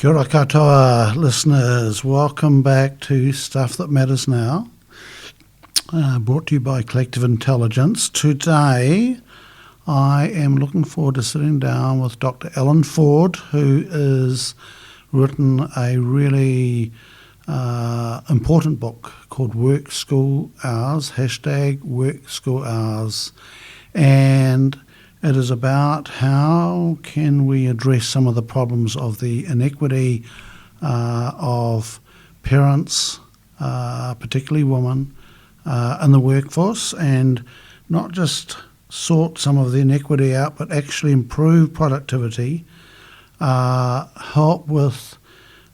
Kia ora katoa, listeners. Welcome back to Stuff That Matters Now, brought to you by Collective Intelligence. Today, I am looking forward to sitting down with Dr. Ellen Ford, who has written a really important book called workschoolhours, #workschoolhours, and it is about how can we address some of the problems of the inequity of parents, particularly women, in the workforce, and not just sort some of the inequity out, but actually improve productivity, help with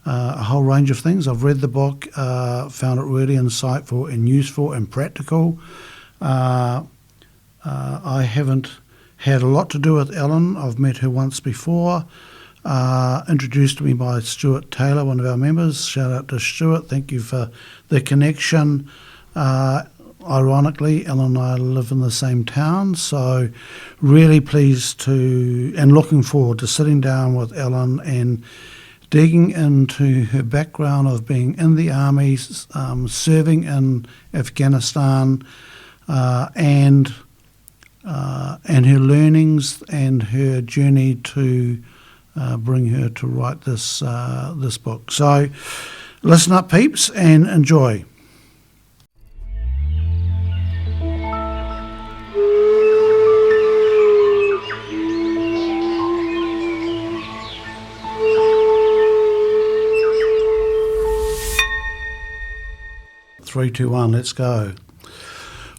a whole range of things. I've read the book, found it really insightful and useful and practical. I haven't had a lot to do with Ellen. I've met her once before, introduced to me by Stuart Taylor, one of our members. Shout out to Stuart. Thank you for the connection. Ironically, Ellen and I live in the same town, so really pleased to and looking forward to sitting down with Ellen and digging into her background of being in the army, serving in Afghanistan, and her learnings and her journey to bring her to write this book. So listen up, peeps, and enjoy. Three, two, one, let's go.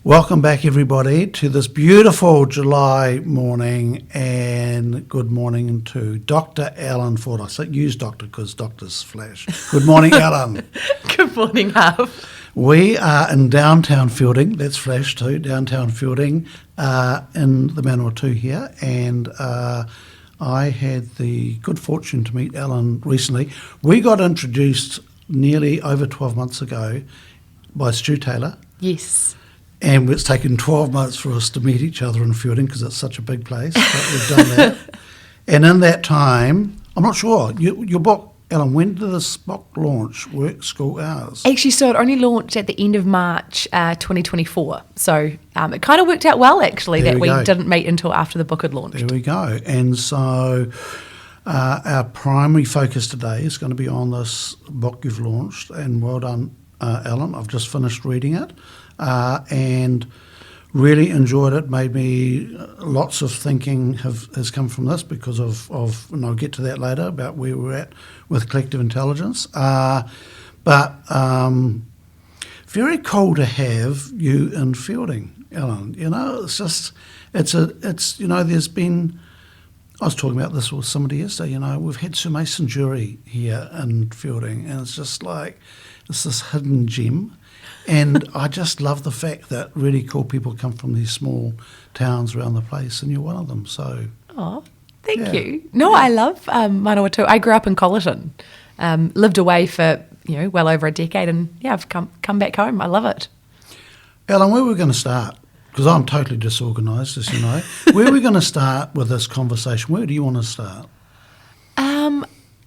Welcome back, everybody, to this beautiful July morning, and good morning to Dr. Ellen Ford. I use doctor because doctors flash. Good morning, Ellen. Good morning, Harv. We are in downtown Fielding, that's flash too, downtown Fielding, in the Manawatu here, and I had the good fortune to meet Ellen recently. We got introduced nearly over 12 months ago by Stu Taylor. Yes. And it's taken 12 months for us to meet each other in Fielding because it's such a big place, but we've done that. And in that time, I'm not sure, your book, Ellen, when did this book launch, Work School Hours? Actually, so it only launched at the end of March 2024. So it kind of worked out well, actually, that we didn't meet until after the book had launched. There we go. And so our primary focus today is going to be on this book you've launched, and well done, Ellen. I've just finished reading it. And really enjoyed it. Made me lots of thinking has come from this because of and I'll get to that later about where we're at with Collective Intelligence. But very cool to have you in Fielding, Ellen. You know, it's there's been. I was talking about this with somebody yesterday. You know, we've had Sir Mason Jury here in Fielding, and it's just like it's this hidden gem. And I just love the fact that really cool people come from these small towns around the place, and you're one of them. So, thank you. No, I love Manawatu. I grew up in Colleton, lived away for well over a decade, and I've come back home. I love it. Ellen, where are we going to start? Because I'm totally disorganised, as you know. Where are we going to start with this conversation? Where do you want to start?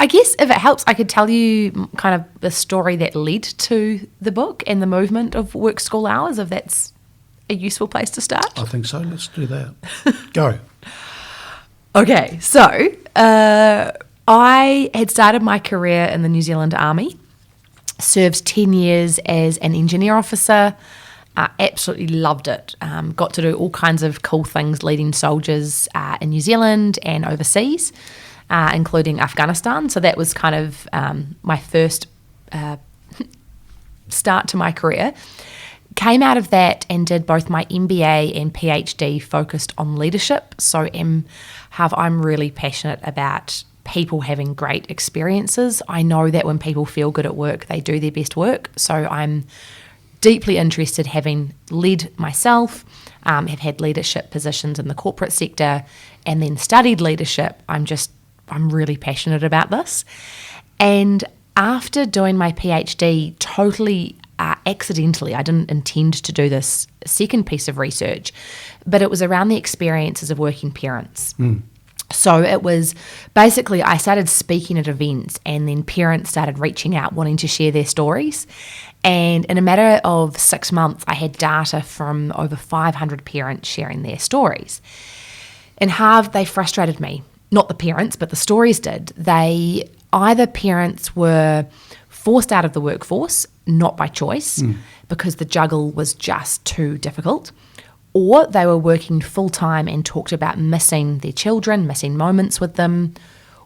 I guess if it helps, I could tell you kind of the story that led to the book and the movement of Work School Hours, if that's a useful place to start. I think so. Let's do that. Go. Okay, so I had started my career in the New Zealand Army, served 10 years as an engineer officer, absolutely loved it. Got to do all kinds of cool things leading soldiers in New Zealand and overseas. Including Afghanistan. So that was kind of my first start to my career. Came out of that and did both my MBA and PhD focused on leadership. So I'm really passionate about people having great experiences. I know that when people feel good at work, they do their best work. So I'm deeply interested, having led myself, have had leadership positions in the corporate sector, and then studied leadership. I'm really passionate about this. And after doing my PhD, totally accidentally, I didn't intend to do this second piece of research, but it was around the experiences of working parents. So it was basically I started speaking at events, and then parents started reaching out wanting to share their stories. And in a matter of 6 months, I had data from over 500 parents sharing their stories. And how they frustrated me. Not the parents, but the stories did. Either parents were forced out of the workforce, not by choice, because the juggle was just too difficult, or they were working full-time and talked about missing their children, missing moments with them,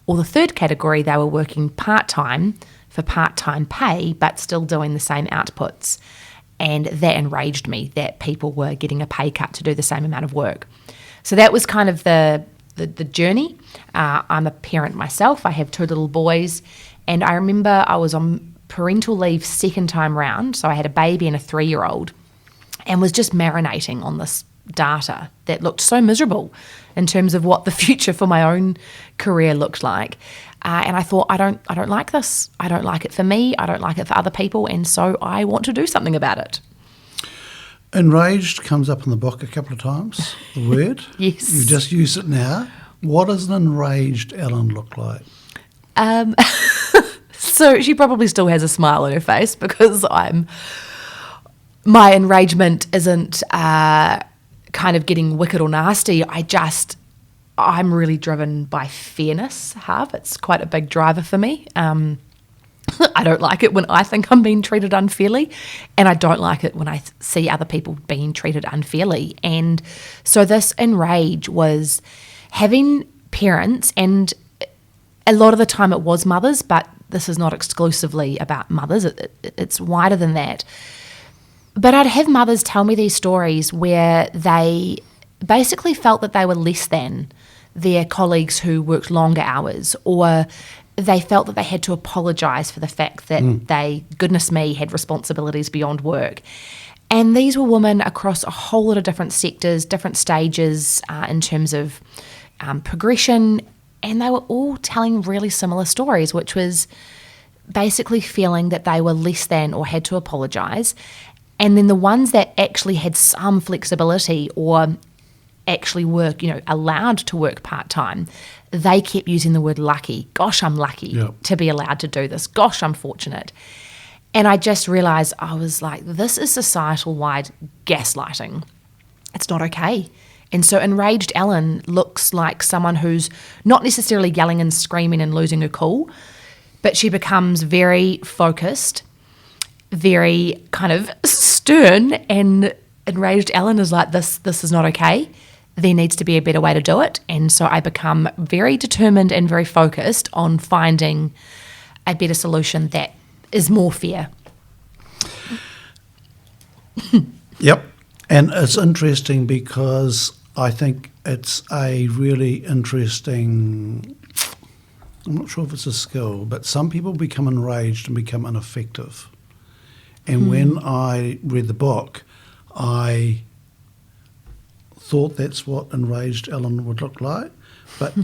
or the third category, they were working part-time for part-time pay, but still doing the same outputs. And that enraged me, that people were getting a pay cut to do the same amount of work. So that was kind of the journey. I'm a parent myself. I have 2 little boys. And I remember I was on parental leave second time round. So I had a baby and a 3-year-old and was just marinating on this data that looked so miserable in terms of what the future for my own career looked like. And I thought, I don't like this. I don't like it for me. I don't like it for other people. And so I want to do something about it. Enraged comes up in the book a couple of times, the word. Yes. You just use it now. What does an enraged Ellen look like? So she probably still has a smile on her face because my enragement isn't kind of getting wicked or nasty. I'm really driven by fairness, Harv. It's quite a big driver for me. I don't like it when I think I'm being treated unfairly, and I don't like it when I see other people being treated unfairly. And so this enrage was having parents, and a lot of the time it was mothers, but this is not exclusively about mothers. It's wider than that. But I'd have mothers tell me these stories where they basically felt that they were less than their colleagues who worked longer hours, or they felt that they had to apologise for the fact that they, goodness me, had responsibilities beyond work. And these were women across a whole lot of different sectors, different stages in terms of progression, and they were all telling really similar stories, which was basically feeling that they were less than or had to apologise. And then the ones that actually had some flexibility or actually work, allowed to work part-time, they kept using the word lucky. Gosh, I'm lucky to be allowed to do this. Gosh, I'm fortunate. And I just realised, I was like, this is societal-wide gaslighting. It's not okay. And so enraged Ellen looks like someone who's not necessarily yelling and screaming and losing her cool, but she becomes very focused, very kind of stern, and enraged Ellen is like, this is not okay. There needs to be a better way to do it. And so I become very determined and very focused on finding a better solution that is more fair. Yep. And it's interesting because I think it's a really interesting, I'm not sure if it's a skill, but some people become enraged and become ineffective. And when I read the book, I thought that's what enraged Ellen would look like, but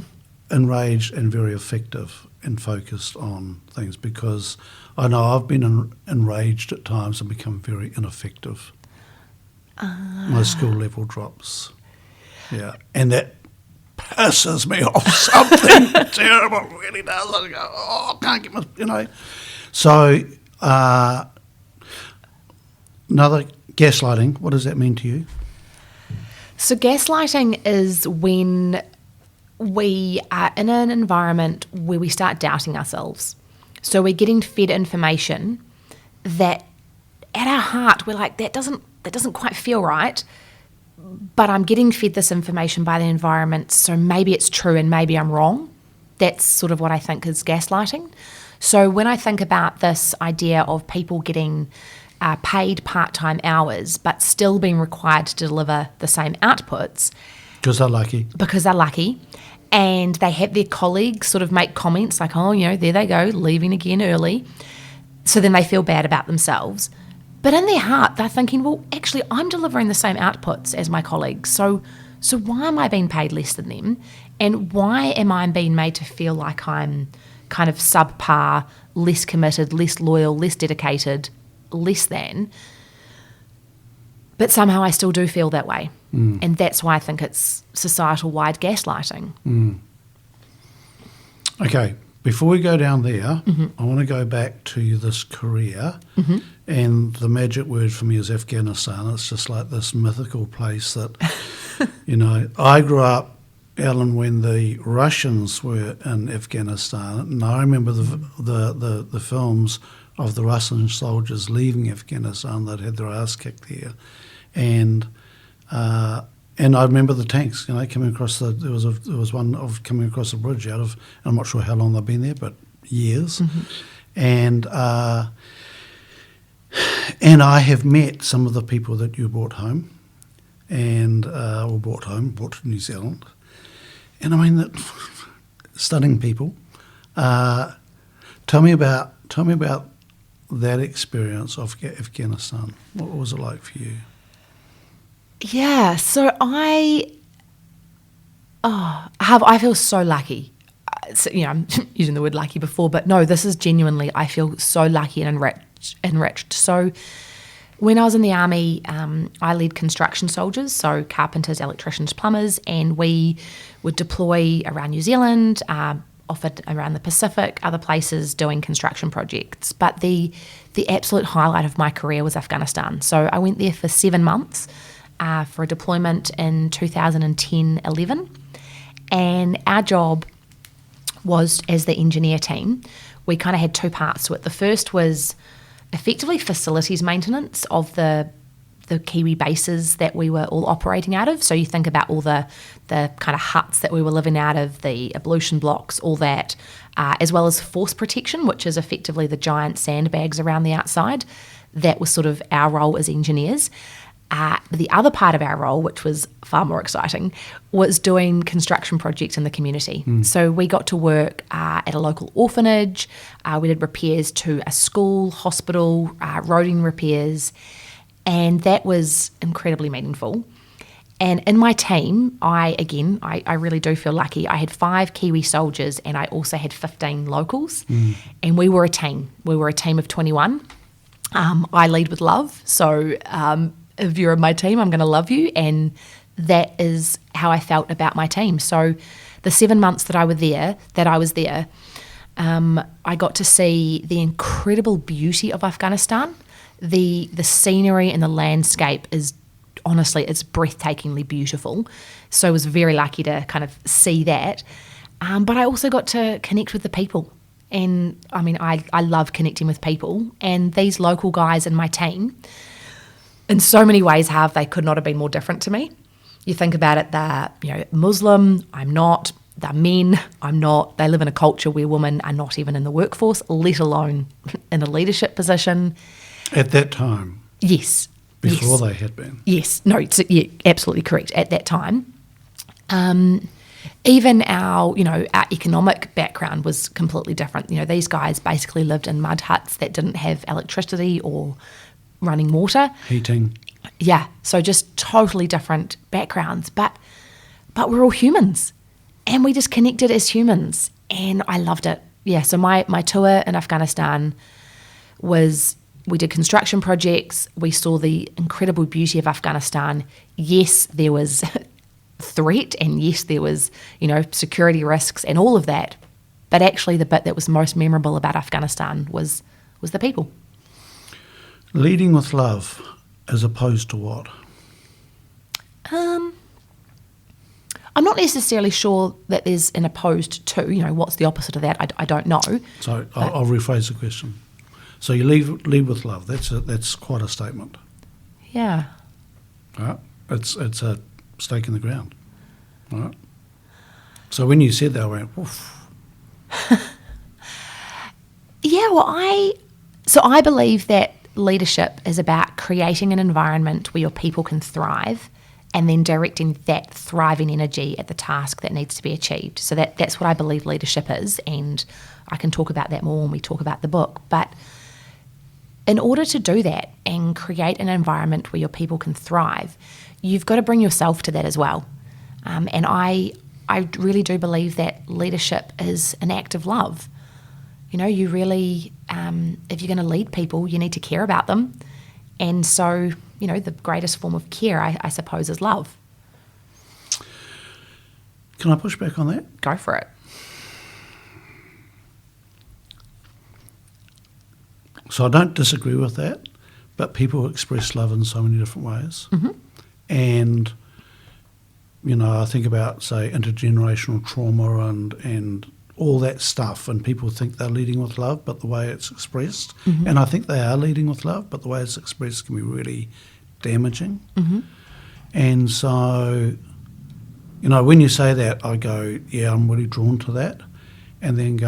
enraged and very effective and focused on things, because I know I've been enraged at times and become very ineffective. My skill level drops. Yeah, and that pisses me off. Something terrible really does. I go, I can't get my, So another gaslighting, what does that mean to you? So gaslighting is when we are in an environment where we start doubting ourselves. So we're getting fed information that at our heart we're like, that doesn't quite feel right, but I'm getting fed this information by the environment, so maybe it's true and maybe I'm wrong. That's sort of what I think is gaslighting. So when I think about this idea of people getting paid part-time hours but still being required to deliver the same outputs. Because they're lucky. And they have their colleagues sort of make comments like, oh, there they go, leaving again early. So then they feel bad about themselves. But in their heart, they're thinking, well, actually, I'm delivering the same outputs as my colleagues. So why am I being paid less than them? And why am I being made to feel like I'm kind of subpar, less committed, less loyal, less dedicated, less than? But somehow I still do feel that way. And that's why I think it's societal-wide gaslighting. Okay, before we go down there, I want to go back to this career, and the magic word for me is Afghanistan. It's just like this mythical place that, I grew up, Alan, when the Russians were in Afghanistan, and I remember the films of the Russian soldiers leaving Afghanistan that had their ass kicked there, and I remember the tanks, coming across there was one of coming across the bridge out of, I'm not sure how long they've been there, but years, and I have met some of the people that you brought home, brought to New Zealand, and I mean that stunning people. Tell me about that experience of Afghanistan. What was it like for you? Yeah, so I feel so lucky. I'm using the word lucky before, but no, this is genuinely, I feel so lucky and enriched. So when I was in the army, I led construction soldiers, so carpenters, electricians, plumbers, and we would deploy around New Zealand, often around the Pacific, other places doing construction projects. But the absolute highlight of my career was Afghanistan. So I went there for 7 months for a deployment in 2010-11. And our job was, as the engineer team, we kind of had two parts to it. The first was effectively facilities maintenance of the Kiwi bases that we were all operating out of. So you think about all the kind of huts that we were living out of, the ablution blocks, all that, as well as force protection, which is effectively the giant sandbags around the outside. That was sort of our role as engineers. The other part of our role, which was far more exciting, was doing construction projects in the community. So we got to work at a local orphanage. We did repairs to a school, hospital, roading repairs, and that was incredibly meaningful. And in my team, I really do feel lucky. I had 5 Kiwi soldiers and I also had 15 locals, and we were a team. We were a team of 21. I lead with love, so if you're in my team, I'm going to love you, and that is how I felt about my team. So the 7 months that I was there, I got to see the incredible beauty of Afghanistan. The scenery and the landscape is, honestly, it's breathtakingly beautiful. So I was very lucky to kind of see that. But I also got to connect with the people. And I mean, I love connecting with people, and these local guys in my team, in so many ways, they could not have been more different to me. You think about it, they're Muslim, I'm not. They're men, I'm not. They live in a culture where women are not even in the workforce, let alone in a leadership position. At that time? Yes. Before they had been? Yes. No, absolutely correct. At that time. Even our economic background was completely different. These guys basically lived in mud huts that didn't have electricity or running water. Heating. Yeah, so just totally different backgrounds, but we're all humans, and we just connected as humans, and I loved it. Yeah, so my tour in Afghanistan was, we did construction projects, we saw the incredible beauty of Afghanistan. Yes, there was threat, and yes, there was, security risks and all of that, but actually the bit that was most memorable about Afghanistan was the people. Leading with love as opposed to what? I'm not necessarily sure that there's an opposed to, what's the opposite of that? I don't know. So I'll rephrase the question. So you lead with love. That's quite a statement. Yeah. All right. It's a stake in the ground. All right. So when you said that, I went, woof. Yeah, well, I believe that leadership is about creating an environment where your people can thrive, and then directing that thriving energy at the task that needs to be achieved. So that's what I believe leadership is, and I can talk about that more when we talk about the book. But in order to do that and create an environment where your people can thrive, you've got to bring yourself to that as well. And I really do believe that leadership is an act of love. You really, if you're going to lead people, you need to care about them. And so, the greatest form of care, I suppose, is love. Can I push back on that? Go for it. So I don't disagree with that, but people express love in so many different ways. Mm-hmm. And, I think about, say, intergenerational trauma and all that stuff, and people think they're leading with love, but the way it's expressed, Mm-hmm. and I think they are leading with love, but the way it's expressed can be really damaging. Mm-hmm. And so, when you say that, I go, yeah, I'm really drawn to that. And then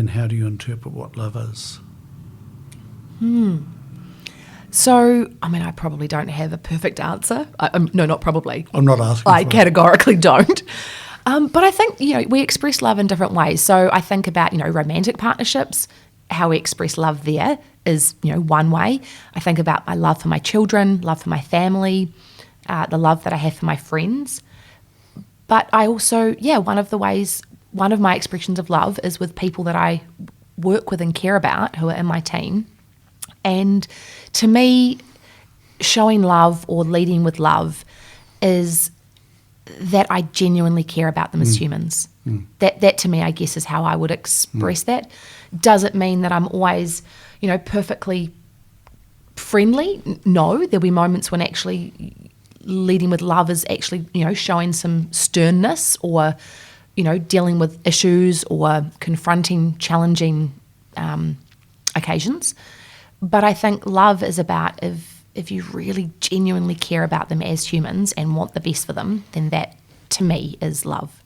how do you interpret what love is? So, I probably don't have a perfect answer. No, not probably. I'm not asking I for it. categorically don't. But I think, we express love in different ways. So I think about, romantic partnerships, how we express love there is, one way. I think about my love for my children, love for my family, the love that I have for my friends. But I also, one of my expressions of love is with people that I work with and care about who are in my team. And to me, showing love or leading with love is that I genuinely care about them as humans. That to me, I guess, is how I would express that. Does it mean that I'm always, perfectly friendly? No, there'll be moments when actually leading with love is actually, showing some sternness or, dealing with issues or confronting challenging occasions. But I think love is about if you really genuinely care about them as humans and want the best for them, then that, to me, is love.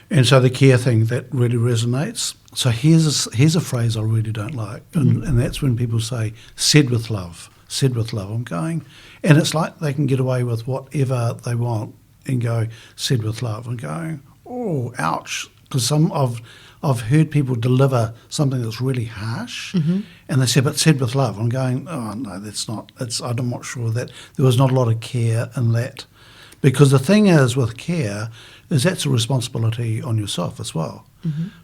And so the care thing, that really resonates. So here's a phrase I really don't like, and that's when people say, said with love. I'm going, and it's like they can get away with whatever they want and go, said with love, and going, oh, ouch, because I've heard people deliver something that's really harsh, and they say, but said with love. I'm going, oh, no, that's not, I'm not sure that there was not a lot of care in that. Because the thing is with care is that's a responsibility on yourself as well,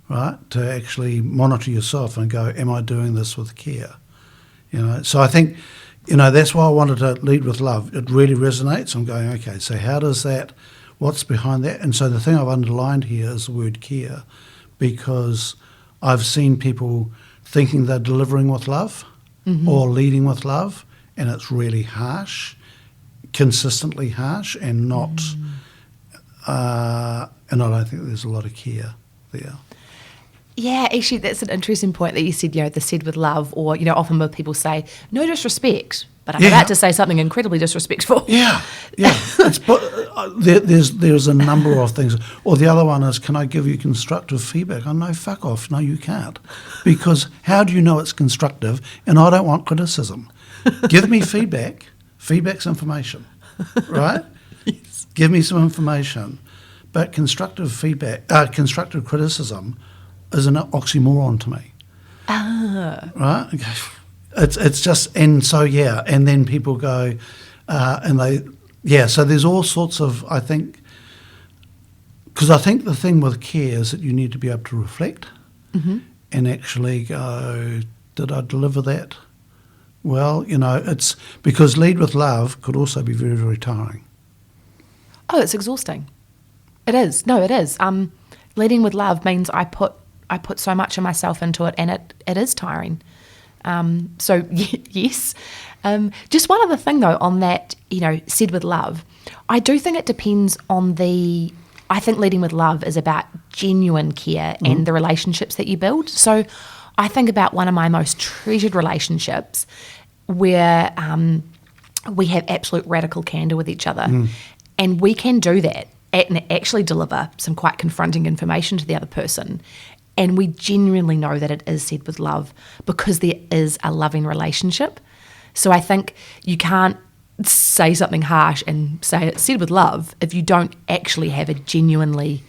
right? To actually monitor yourself and go, am I doing this with care? So I think, that's why I wanted to lead with love. It really resonates. I'm going, okay, so how does that, what's behind that? And so the thing I've underlined here is the word care, because I've seen people thinking they're delivering with love or leading with love, and it's really harsh, consistently harsh, and not, and I don't think there's a lot of care there. Yeah, actually, that's an interesting point that you said, the said with love, or, often when people say, no disrespect, but I'm about to say something incredibly disrespectful. Yeah. There's a number of things. Or the other one is, can I give you constructive feedback? Oh, no, fuck off. No, you can't. Because how do you know it's constructive? And I don't want criticism. Give me feedback. Feedback's information, right? Yes. Give me some information. But constructive feedback, constructive criticism is an oxymoron to me. Right? It's just, and so, and then people go, so there's all sorts of, I think, because I think the thing with care is that you need to be able to reflect and actually go, did I deliver that? Well, it's because lead with love could also be very, very tiring. Oh, it's exhausting. It is. No, it is. Leading with love means I put so much of myself into it, and it is tiring. So yes. Just one other thing though on that, said with love, I do think it depends on I think leading with love is about genuine care and the relationships that you build. So I think about one of my most treasured relationships where we have absolute radical candor with each other, and we can do that and actually deliver some quite confronting information to the other person. And we genuinely know that it is said with love because there is a loving relationship. So I think you can't say something harsh and say it's said with love if you don't actually have a genuinely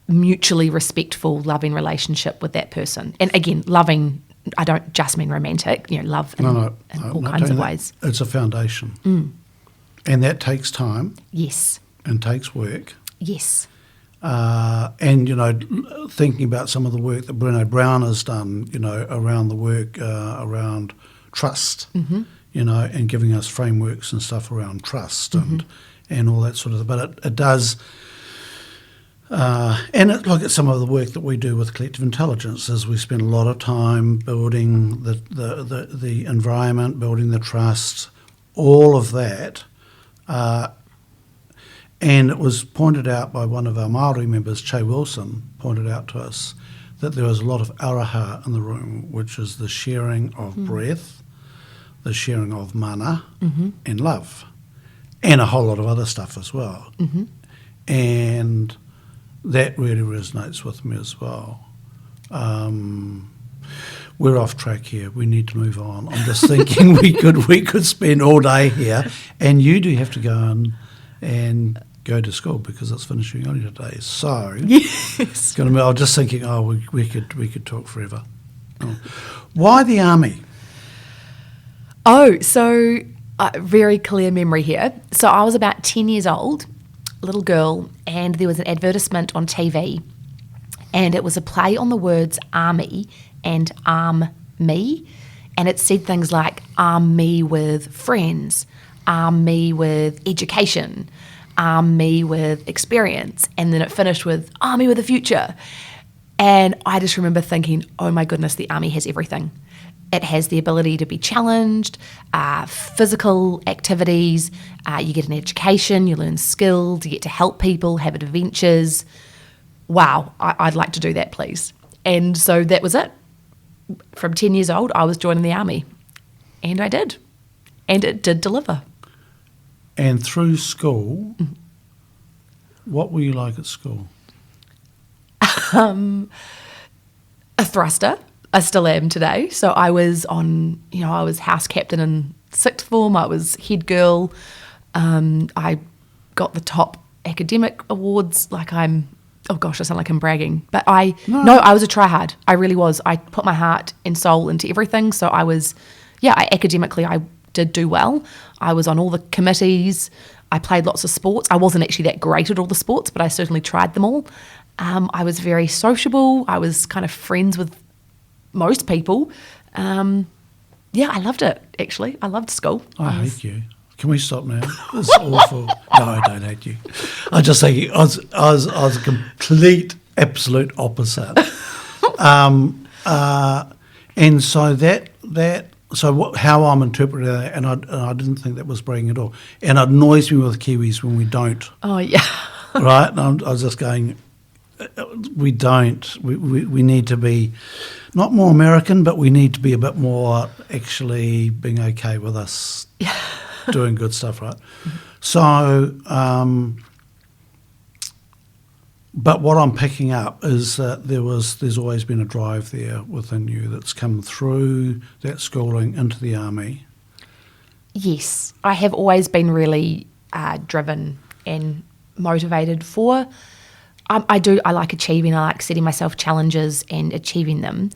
mutually respectful, loving relationship with that person. And again, loving, I don't just mean romantic, love in all kinds of ways. It's a foundation. And that takes time. Yes. And takes work. Yes. And, thinking about some of the work that Brené Brown has done, around the work around trust, and giving us frameworks and stuff around trust and all that sort of thing. But it does, Look at some of the work that we do with collective intelligence is we spend a lot of time building the environment, building the trust, all of that. And it was pointed out by one of our Māori members, Che Wilson, pointed out to us that there was a lot of araha in the room, which is the sharing of breath, the sharing of mana and love, and a whole lot of other stuff as well. And that really resonates with me as well. We're off track here. We need to move on. I'm just thinking we could spend all day here, and you do have to go and go to school because it's finishing early today. So Yes. it's going to be. I was just thinking, we could talk forever. Oh. Why the army? Oh, so very clear memory here. So I was about 10 years old, little girl, and there was an advertisement on TV, and it was a play on the words army and arm me, and it said things like arm me with friends, arm me with education, arm me with experience, and then it finished with arm me with a future. And I just remember thinking, oh my goodness, the army has everything. It has the ability to be challenged, physical activities, you get an education, you learn skills, you get to help people, have adventures. Wow, I'd like to do that, please. And so that was it. From 10 years old, I was joining the army. And I did. And it did deliver. And through school, what were you like at school? A thruster. I still am today. So I was I was house captain in sixth form. I was head girl. I got the top academic awards. I sound like I'm bragging. But I was a tryhard. I really was. I put my heart and soul into everything. So academically I did do well. I was on all the committees. I played lots of sports. I wasn't actually that great at all the sports, but I certainly tried them all. I was very sociable. I was kind of friends with most people. I loved it, actually. I loved school. I hate you. Can we stop now? It's awful. No, I don't hate you. I just think I was a complete, absolute opposite. And so how I'm interpreting that, and I didn't think that was bragging at all. And it annoys me with Kiwis when we don't. Oh, yeah. Right? And I was just going, we don't. We need to be not more American, but we need to be a bit more actually being okay with us doing good stuff, right? So, but what I'm picking up is that there's always been a drive there within you that's come through that schooling into the army. Yes, I have always been really driven and motivated for. I like achieving. I like setting myself challenges and achieving them,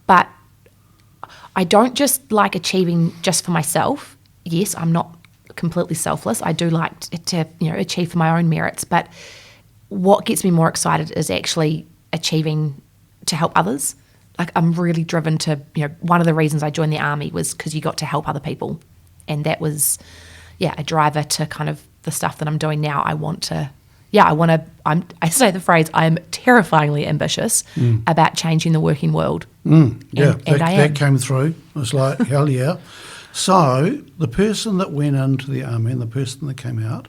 but I don't just like achieving just for myself. Yes, I'm not completely selfless. I do like to achieve for my own merits, but what gets me more excited is actually achieving to help others. Like, I'm really driven to, one of the reasons I joined the army was because you got to help other people, and that was a driver to kind of the stuff that I'm doing now. I say the phrase, I am terrifyingly ambitious about changing the working world. That came through. It was like, hell yeah. So the person that went into the army and the person that came out,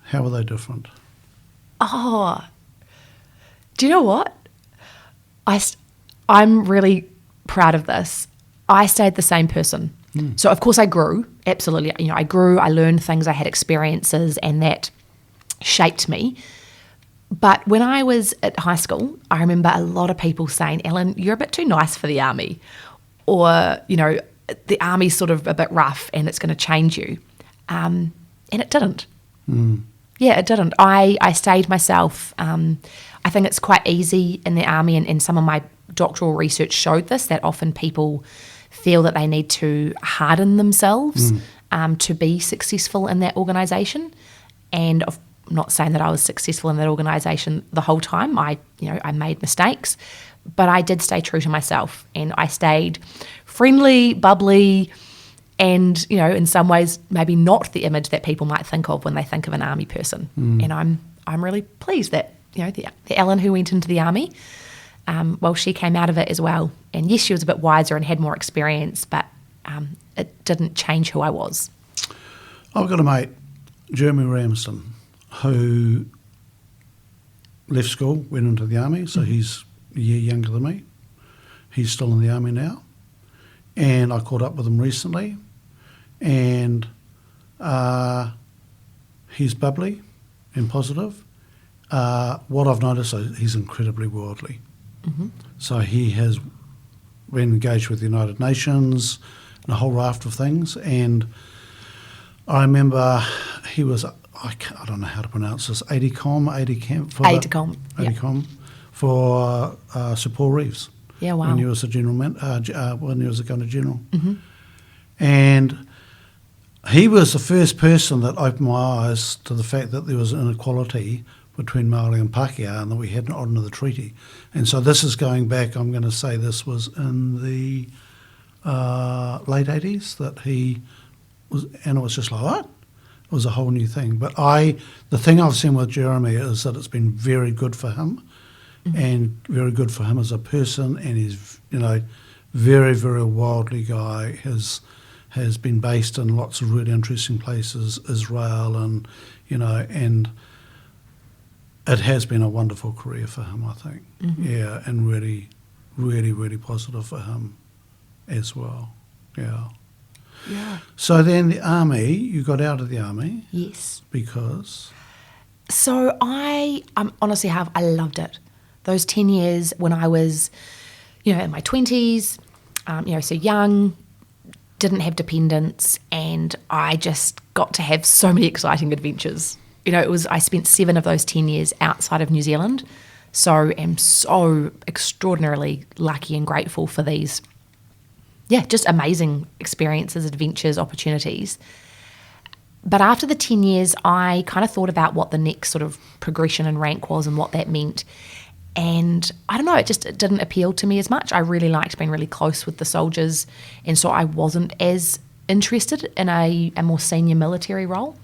how were they different? Oh, do you know what? I'm really proud of this. I stayed the same person. So of course I grew, absolutely. I grew, I learned things, I had experiences, and that shaped me. But when I was at high school, I remember a lot of people saying, Ellen, you're a bit too nice for the army. Or, the army's sort of a bit rough and it's going to change you. And it didn't. Yeah, it didn't. I stayed myself. I think it's quite easy in the army, and some of my doctoral research showed this, that often people feel that they need to harden themselves to be successful in that organisation. And I'm not saying that I was successful in that organisation the whole time. I made mistakes, but I did stay true to myself, and I stayed friendly, bubbly, and in some ways maybe not the image that people might think of when they think of an army person. And I'm really pleased that the Ellen who went into the army, well, she came out of it as well. And yes, she was a bit wiser and had more experience, but it didn't change who I was. I've got a mate, Jeremy Ramsden, who left school, went into the army, so he's a year younger than me. He's still in the army now. And I caught up with him recently, and he's bubbly and positive. What I've noticed is he's incredibly worldly. Mm-hmm. So he has been engaged with the United Nations and a whole raft of things. And I remember he was, I don't know how to pronounce this, ADCOM for Sir Paul Reeves. Yeah, wow. When he was a when he was a Governor General. Mm-hmm. And he was the first person that opened my eyes to the fact that there was inequality between Māori and Pākehā and that we hadn't honoured the treaty. And so this is going back, I'm going to say this was in the late 80s that he was, and it was just like, what? It was a whole new thing. But the thing I've seen with Jeremy is that it's been very good for him. Mm-hmm. And very good for him as a person, and he's, very, very worldly guy, has been based in lots of really interesting places, Israel, and, and it has been a wonderful career for him, I think. Mm-hmm. Yeah, and really, really, really positive for him as well. Yeah. Yeah. So then the army, you got out of the army. Yes. Because? So I honestly I loved it. Those 10 years when I was, in my 20s, so young, didn't have dependents, and I just got to have so many exciting adventures. I spent 7 of those 10 years outside of New Zealand, so am so extraordinarily lucky and grateful for these, just amazing experiences, adventures, opportunities. But after the 10 years, I kind of thought about what the next sort of progression and rank was and what that meant. And I don't know, it didn't appeal to me as much. I really liked being really close with the soldiers, and so I wasn't as interested in a more senior military role.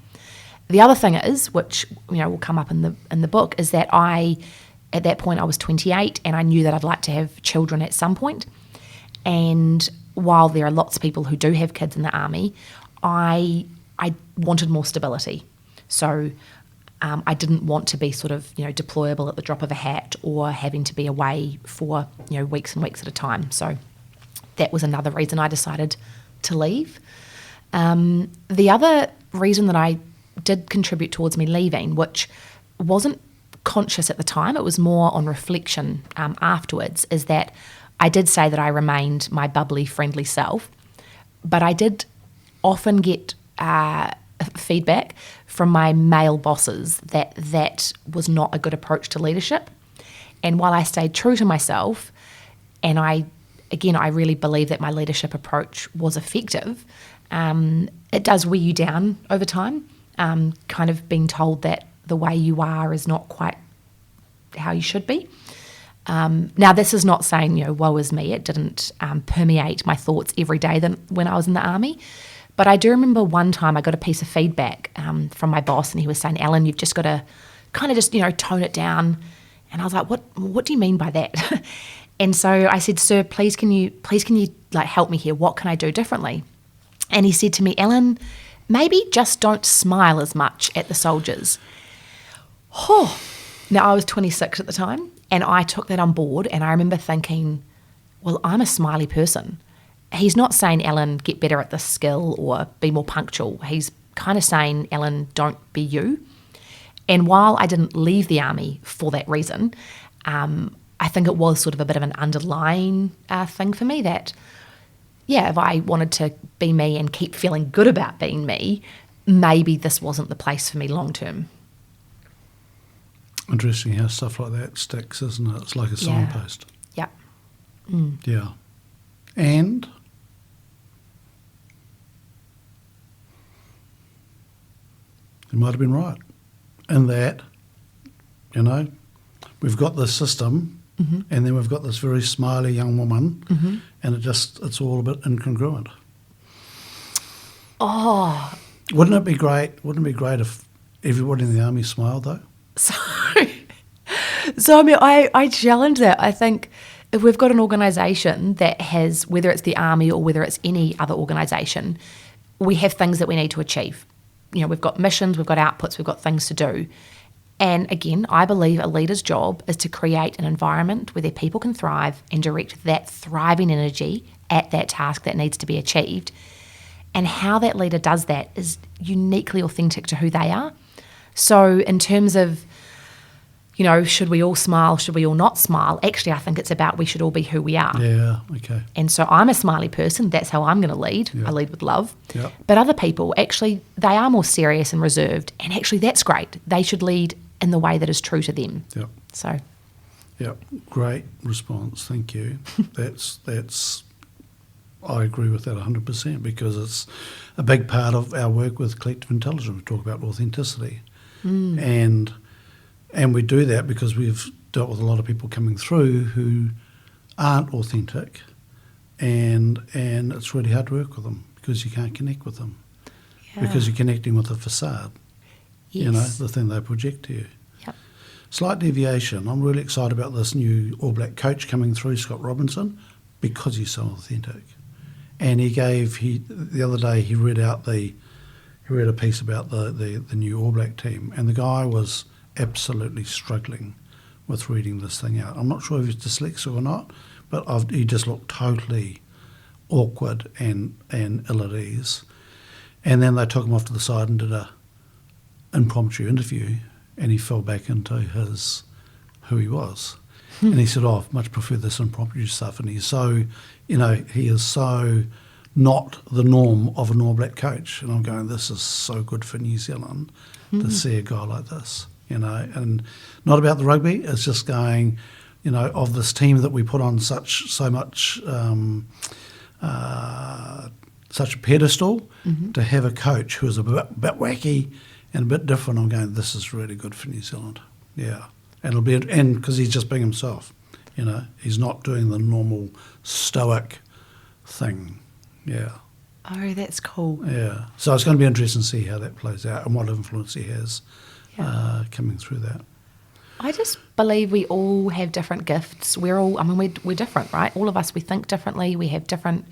The other thing is, which will come up in the book, is that at that point I was 28 and I knew that I'd like to have children at some point. And while there are lots of people who do have kids in the army, I wanted more stability. So I didn't want to be sort of, deployable at the drop of a hat or having to be away for, weeks and weeks at a time. So that was another reason I decided to leave. The other reason that I did contribute towards me leaving, which wasn't conscious at the time, it was more on reflection afterwards, is that I did say that I remained my bubbly, friendly self, but I did often get feedback from my male bosses that was not a good approach to leadership. And while I stayed true to myself, and I really believe that my leadership approach was effective, it does wear you down over time, kind of being told that the way you are is not quite how you should be. Now, this is not saying, woe is me. It didn't permeate my thoughts every day when I was in the army. But I do remember one time I got a piece of feedback from my boss, and he was saying, Ellen, you've just got to kind of just, tone it down. And I was like, what do you mean by that? And so I said, sir, please can you like help me here? What can I do differently? And he said to me, Ellen, maybe just don't smile as much at the soldiers. Oh, now I was 26 at the time, and I took that on board, and I remember thinking, well, I'm a smiley person. He's not saying, Ellen, get better at this skill or be more punctual. He's kind of saying, Ellen, don't be you. And while I didn't leave the army for that reason, I think it was sort of a bit of an underlying thing for me that, if I wanted to be me and keep feeling good about being me, maybe this wasn't the place for me long term. Interesting how stuff like that sticks, isn't it? It's like a signpost. Yeah. Mm. Yeah. And you might have been right in that, we've got this system, mm-hmm. and then we've got this very smiley young woman, mm-hmm. and it's all a bit incongruent. Oh. Wouldn't it be great if everybody in the army smiled, though? So, So, I mean, I challenge that. I think if we've got an organisation that has, whether it's the army or whether it's any other organisation, we have things that we need to achieve. You know, we've got missions, we've got outputs, we've got things to do. And again, I believe a leader's job is to create an environment where their people can thrive and direct that thriving energy at that task that needs to be achieved. And how that leader does that is uniquely authentic to who they are. So in terms of, you know, should we all smile, should we all not smile? Actually, I think it's about we should all be who we are. Yeah, okay. And so I'm a smiley person. That's how I'm going to lead. Yeah. I lead with love. Yeah. But other people, actually, they are more serious and reserved. And actually, that's great. They should lead in the way that is true to them. Yeah. So, Yeah, great response. Thank you. That's. I agree with that 100% because it's a big part of our work with collective intelligence. We talk about authenticity, and we do that because we've dealt with a lot of people coming through who aren't authentic, and it's really hard to work with them because you can't connect with them because you're connecting with a facade. yes. You know, the thing they project to you. Yep. Slight deviation. I'm really excited about this new All Black coach coming through, Scott Robinson, because he's so authentic. And the other day he read a piece about the new All Black team, and the guy was absolutely struggling with reading this thing out. I'm not sure if he's dyslexic or not, but he just looked totally awkward and ill at ease. And then they took him off to the side and did a impromptu interview, and he fell back into who he was. And he said, I much prefer this impromptu stuff. And he's so, he is so not the norm of an All Black coach. And I'm going, this is so good for New Zealand to see a guy like this, and not about the rugby. It's just going, of this team that we put on such a pedestal, to have a coach who is a bit wacky and a bit different. I'm going, this is really good for New Zealand. Yeah. And because he's just being himself, he's not doing the normal stoic thing. Yeah. Oh, that's cool. Yeah. So it's going to be interesting to see how that plays out and what influence he has coming through that. I just believe we all have different gifts. We're different, right? All of us, we think differently. We have different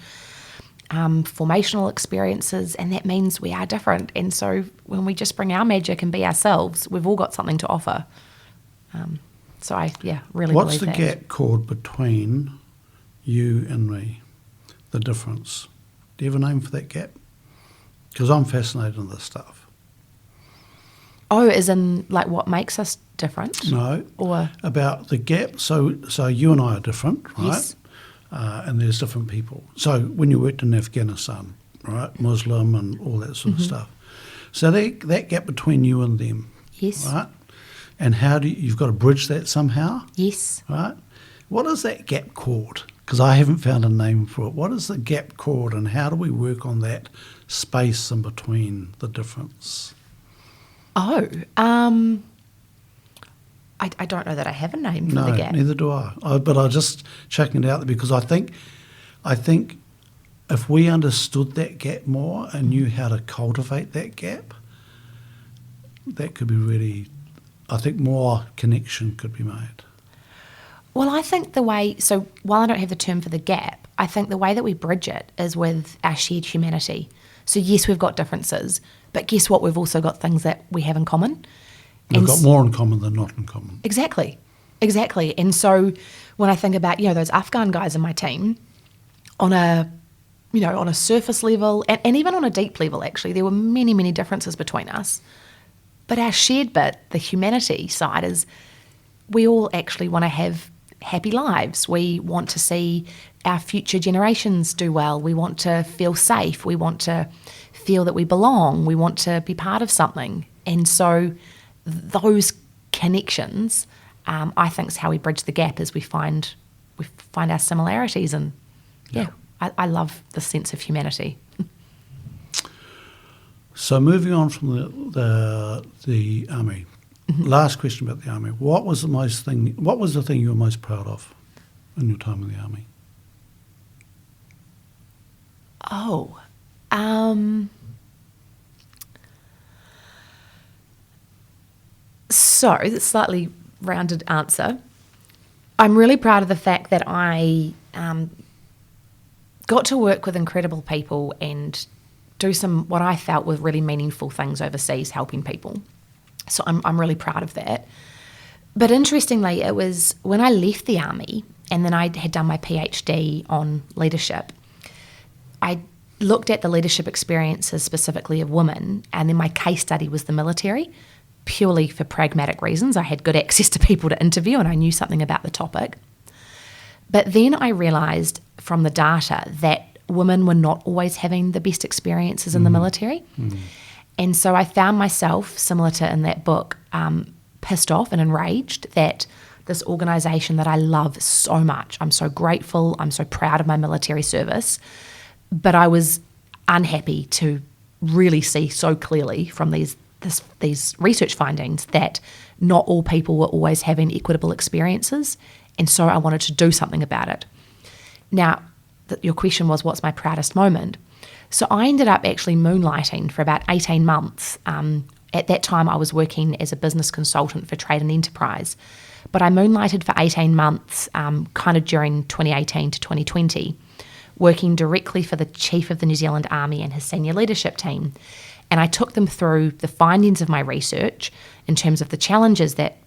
formational experiences, and that means we are different. And so when we just bring our magic and be ourselves, we've all got something to offer. So I, really What's believe the that. gap called between you and me? The difference. Do you have a name for that gap? Because I'm fascinated in this stuff. Oh, as in like what makes us different? No. Or about the gap. So you and I are different, right? Yes. And there's different people. So when you worked in Afghanistan, right, Muslim and all that sort of stuff. So that gap between you and them, Yes. right? And how you've got to bridge that somehow, Yes. right? What is that gap called? Because I haven't found a name for it. What is the gap called, and how do we work on that space in between the difference? Oh, I don't know that I have a name for No, the gap. neither do I. But I just checking it out because I think if we understood that gap more and knew how to cultivate that gap, that could be really, I think more connection could be made. Well, I think so while I don't have the term for the gap, I think the way that we bridge it is with our shared humanity. So yes, we've got differences, but guess what? We've also got things that we have in common. We've got more in common than not in common. Exactly. And so when I think about, those Afghan guys in my team, on a surface level and even on a deep level, actually, there were many, many differences between us. But our shared bit, the humanity side, is we all actually want to have happy lives. We want to see our future generations do well. We want to feel safe. We want to feel that we belong. We want to be part of something. And so those connections, I think, is how we bridge the gap, is we find our similarities. And I love the sense of humanity. So moving on from the army, last question about the army. What was the thing you were most proud of in your time in the army? Oh, so it's slightly rounded answer. I'm really proud of the fact that I got to work with incredible people and do some what I felt were really meaningful things overseas, helping people. So I'm really proud of that. But interestingly, it was when I left the army and then I had done my PhD on leadership, I looked at the leadership experiences specifically of women, and then my case study was the military, purely for pragmatic reasons. I had good access to people to interview and I knew something about the topic. But then I realised from the data that women were not always having the best experiences in the military. And so I found myself, similar to in that book, pissed off and enraged that this organisation that I love so much, I'm so grateful, I'm so proud of my military service, but I was unhappy to really see so clearly from these research findings that not all people were always having equitable experiences, and so I wanted to do something about it. Now, your question was, what's my proudest moment? So I ended up actually moonlighting for about 18 months. At that time, I was working as a business consultant for Trade and Enterprise, but I moonlighted for 18 months, kind of during 2018 to 2020, working directly for the Chief of the New Zealand Army and his senior leadership team. And I took them through the findings of my research in terms of the challenges that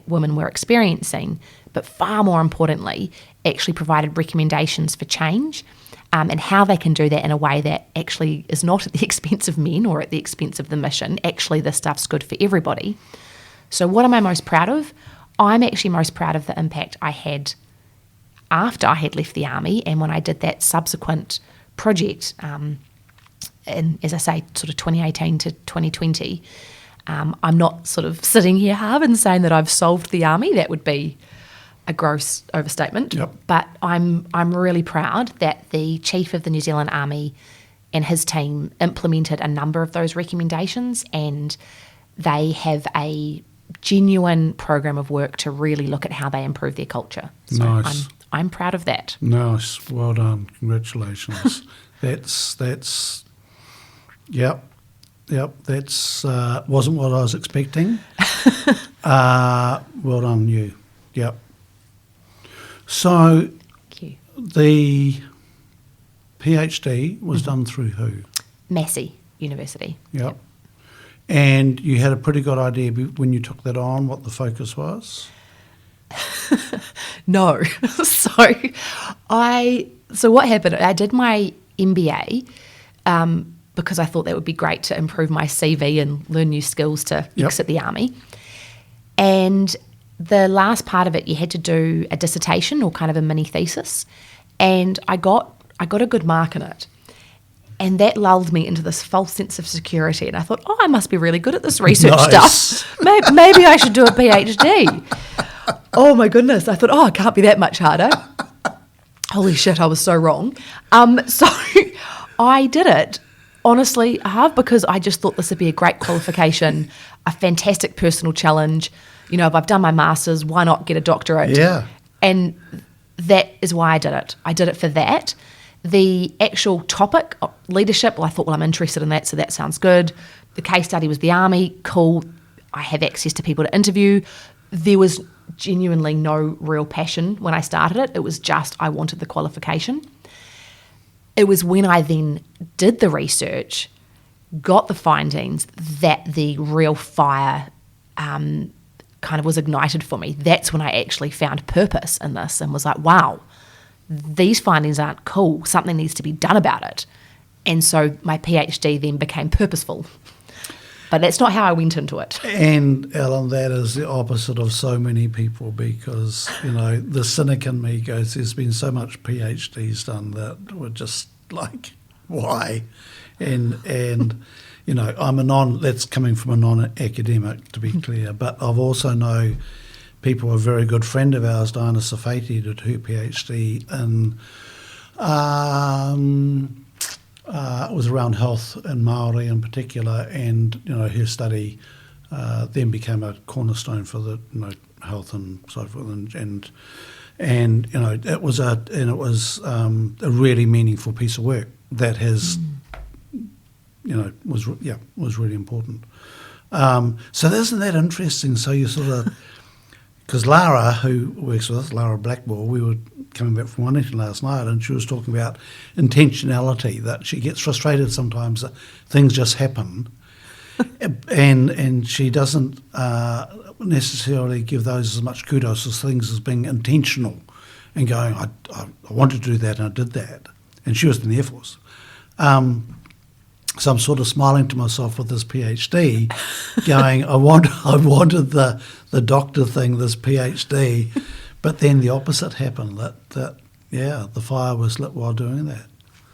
women were experiencing, but far more importantly, actually provided recommendations for change and how they can do that in a way that actually is not at the expense of men or at the expense of the mission. Actually, this stuff's good for everybody. So what am I most proud of? I'm actually most proud of the impact I had after I had left the army and when I did that subsequent project in, as I say, sort of 2018 to 2020. I'm not sort of sitting here, Harv, and saying that I've solved the army. That would be a gross overstatement. Yep. But I'm really proud that the Chief of the New Zealand Army and his team implemented a number of those recommendations, and they have a genuine program of work to really look at how they improve their culture. So Nice. I'm proud of that. Nice. Well done. Congratulations. That's yep. That's wasn't what I was expecting. Well done, you. Yep. So Thank you. the PhD was done through who? Massey University. Yep. And you had a pretty good idea when you took that on what the focus was? No. So what happened, I did my MBA because I thought that would be great to improve my CV and learn new skills to exit the army. And the last part of it, you had to do a dissertation or kind of a mini thesis. And I got a good mark in it. And that lulled me into this false sense of security. And I thought, I must be really good at this research stuff. Maybe I should do a PhD. Oh my goodness. I thought, it can't be that much harder. Holy shit, I was so wrong. So I did it, honestly, because I just thought this would be a great qualification, a fantastic personal challenge. You know, if I've done my master's, why not get a doctorate? Yeah. And that is why I did it. I did it for that. The actual topic, leadership, I thought, I'm interested in that, so that sounds good. The case study was the army, cool. I have access to people to interview. There was genuinely no real passion when I started it. It was just I wanted the qualification. It was when I then did the research, got the findings, that the real fire kind of was ignited for me. That's when I actually found purpose in this and was like, wow, these findings aren't cool. Something needs to be done about it. And so my PhD then became purposeful. But that's not how I went into it. And, Ellen, that is the opposite of so many people because, you know, the cynic in me goes, there's been so much PhDs done that we're just like, why? And you know, that's coming from a non-academic, to be clear, but I've also know people, a very good friend of ours, Diana Safati, did her PhD in, it was around health and Māori in particular, and, you know, her study then became a cornerstone for the, you know, health and so forth, and you know, it was a really meaningful piece of work that has, you know, was really important. So isn't that interesting? So you sort of Because Lara, who works with us, Lara Blackmore, we were coming back from Wellington last night, and she was talking about intentionality, that she gets frustrated sometimes that things just happen, and she doesn't necessarily give those as much kudos as things as being intentional and going, I wanted to do that and I did that. And she was in the Air Force. So I'm sort of smiling to myself with this PhD, going, I wanted the doctor thing, this PhD, but then the opposite happened. That the fire was lit while doing that.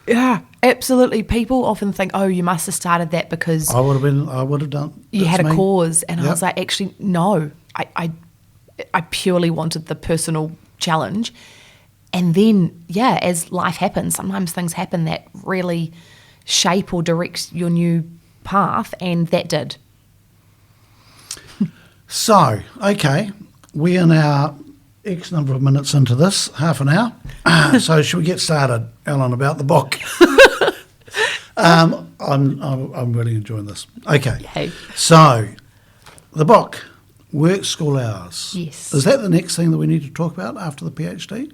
Yeah, absolutely. People often think, oh, you must have started that because I would have done. You had a me. cause, and Yep. I was like, actually, no. I purely wanted the personal challenge, and then as life happens, sometimes things happen that really shape or direct your new path, and that did. So, okay, we are now X number of minutes into this, half an hour. So should we get started, Ellen, about the book? I'm really enjoying this. Okay, Yay. So the book, Work School Hours. Yes. Is that the next thing that we need to talk about after the PhD?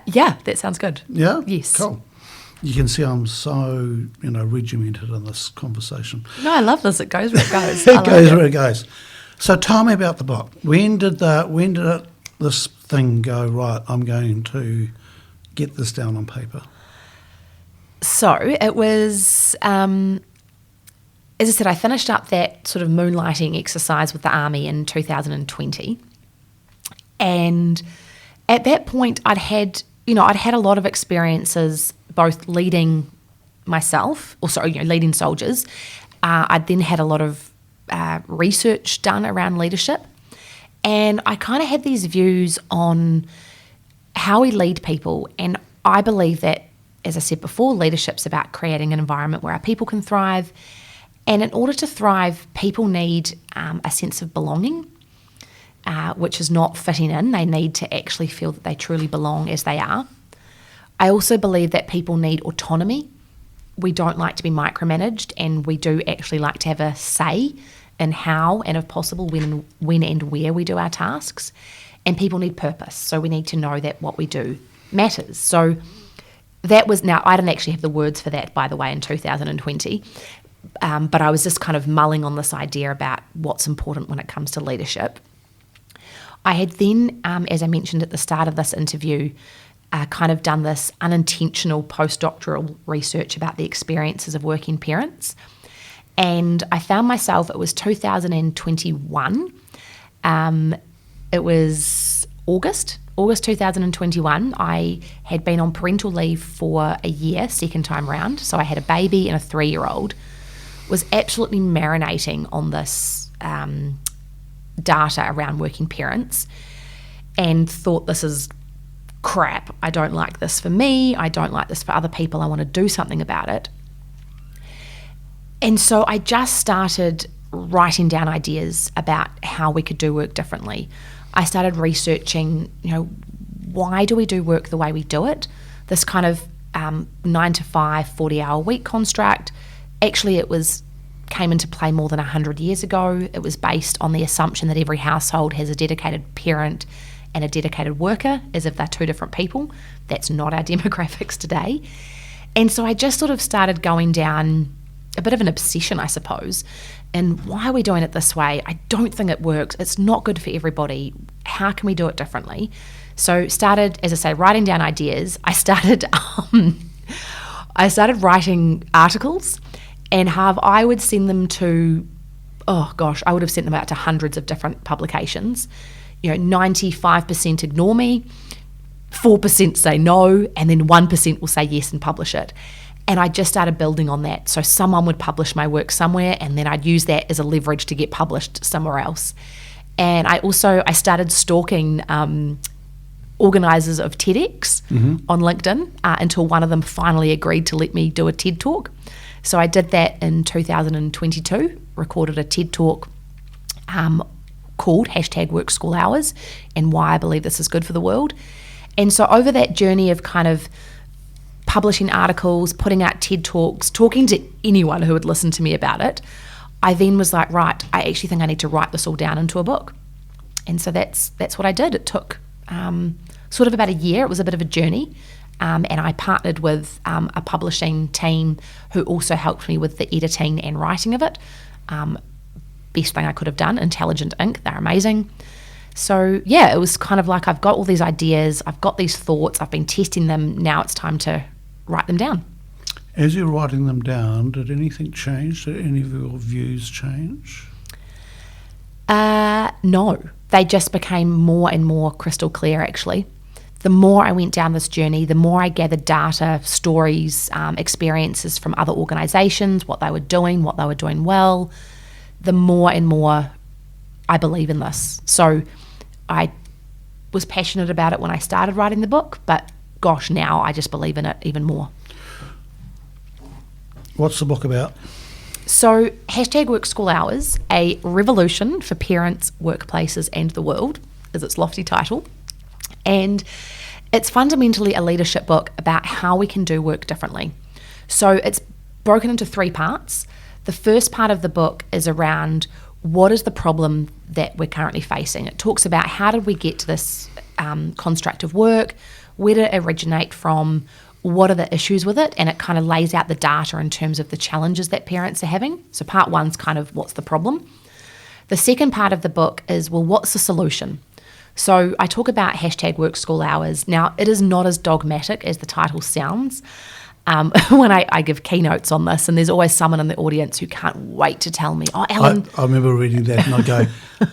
Yeah, that sounds good. Yeah? Yes. Cool. You can see I'm so, regimented in this conversation. No, I love this. It goes where it goes. It goes where it goes. So tell me about the book. When did this thing go, right, I'm going to get this down on paper? So it was, as I said, I finished up that sort of moonlighting exercise with the Army in 2020. And at that point, I'd had a lot of experiences both leading myself, leading soldiers. I'd then had a lot of research done around leadership. And I kind of had these views on how we lead people. And I believe that, as I said before, leadership's about creating an environment where our people can thrive. And in order to thrive, people need a sense of belonging, which is not fitting in. They need to actually feel that they truly belong as they are. I also believe that people need autonomy. We don't like to be micromanaged, and we do actually like to have a say in how and, if possible, when and where we do our tasks. And people need purpose, so we need to know that what we do matters. So that was, now I didn't actually have the words for that, by the way, in 2020, but I was just kind of mulling on this idea about what's important when it comes to leadership. I had then, as I mentioned at the start of this interview, kind of done this unintentional postdoctoral research about the experiences of working parents. And I found myself, it was 2021, it was August 2021, I had been on parental leave for a year, second time round. So I had a baby and a 3-year-old, was absolutely marinating on this data around working parents and thought, this is crap. I don't like this for me. I don't like this for other people. I want to do something about it. And so I just started writing down ideas about how we could do work differently. I started researching, why do we do work the way we do it? This kind of 9 to 5, 40-hour week construct. Actually, came into play more than 100 years ago. It was based on the assumption that every household has a dedicated parent and a dedicated worker, as if they're two different people. That's not our demographics today. And so I just sort of started going down a bit of an obsession, I suppose. And why are we doing it this way? I don't think it works. It's not good for everybody. How can we do it differently? So started, as I say, writing down ideas. I started writing articles, and I would send them to, I would have sent them out to hundreds of different publications. 95% ignore me, 4% say no, and then 1% will say yes and publish it. And I just started building on that. So someone would publish my work somewhere, and then I'd use that as a leverage to get published somewhere else. And I started stalking organisers of TEDx on LinkedIn until one of them finally agreed to let me do a TED Talk. So I did that in 2022, recorded a TED Talk called #WorkSchoolHours, and why I believe this is good for the world. And so over that journey of kind of publishing articles, putting out TED Talks, talking to anyone who would listen to me about it, I then was like, right, I actually think I need to write this all down into a book. And so that's what I did. It took sort of about a year. It was a bit of a journey. And I partnered with a publishing team who also helped me with the editing and writing of it. Best thing I could have done, Intelligent Ink. They're amazing. So, yeah, it was kind of like I've got all these ideas, I've got these thoughts, I've been testing them, now it's time to write them down. As you're writing them down, did anything change? Did any of your views change? No, they just became more and more crystal clear, actually. The more I went down this journey, the more I gathered data, stories, experiences from other organisations, what they were doing well, the more and more I believe in this. So I was passionate about it when I started writing the book, but gosh, now I just believe in it even more. What's the book about? So #WorkSchoolHours, a revolution for parents, workplaces and the world is its lofty title. And it's fundamentally a leadership book about how we can do work differently. So it's broken into 3 parts. The first part of the book is around what is the problem that we're currently facing. It talks about how did we get to this construct of work, where did it originate from, what are the issues with it, and it kind of lays out the data in terms of the challenges that parents are having. So part 1's kind of what's the problem. The second part of the book is, well, what's the solution? So I talk about #WorkSchoolHours. Now, it is not as dogmatic as the title sounds. When I give keynotes on this, and there's always someone in the audience who can't wait to tell me, oh, Ellen. I remember reading that and I go,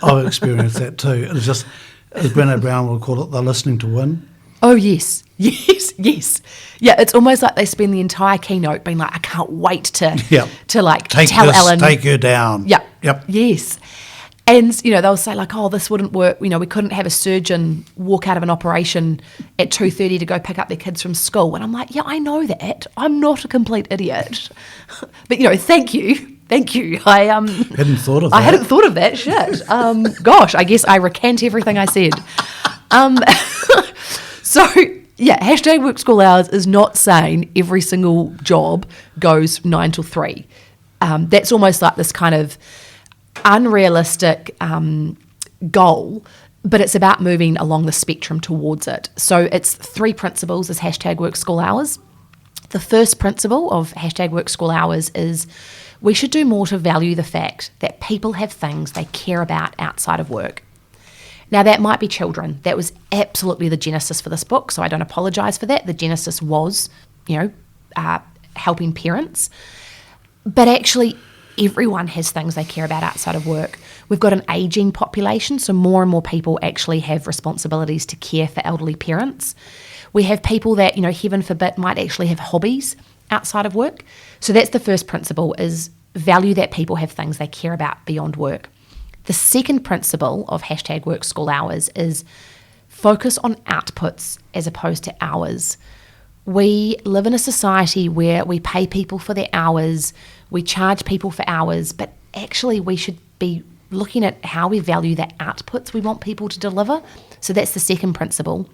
I've experienced that too. It's just, as Brené Brown would call it, they're listening to win. Oh, yes. Yeah, it's almost like they spend the entire keynote being like, I can't wait to tell Ellen. Take her down. Yep. Yes. And, they'll say like, oh, this wouldn't work. We couldn't have a surgeon walk out of an operation at 2:30 to go pick up their kids from school. And I'm like, yeah, I know that. I'm not a complete idiot. But, thank you. I hadn't thought of that. I hadn't thought of that. Shit. Gosh, I guess I recant everything I said. So, yeah, #WorkSchoolHours is not saying every single job goes 9 till 3. That's almost like this kind of unrealistic goal, but it's about moving along the spectrum towards it. So it's 3 principles as #WorkSchoolHours. The first principle of #WorkSchoolHours is we should do more to value the fact that people have things they care about outside of work. Now, that might be children. That was absolutely the genesis for this book, so I don't apologise for that. The genesis was, helping parents. But actually, everyone has things they care about outside of work. We've got an ageing population, so more and more people actually have responsibilities to care for elderly parents. We have people that, heaven forbid, might actually have hobbies outside of work. So that's the first principle, is value that people have things they care about beyond work. The second principle of #WorkSchoolHours is focus on outputs as opposed to hours. We live in a society where we pay people for their hours, we charge people for hours, but actually we should be looking at how we value the outputs we want people to deliver. So that's the second principle.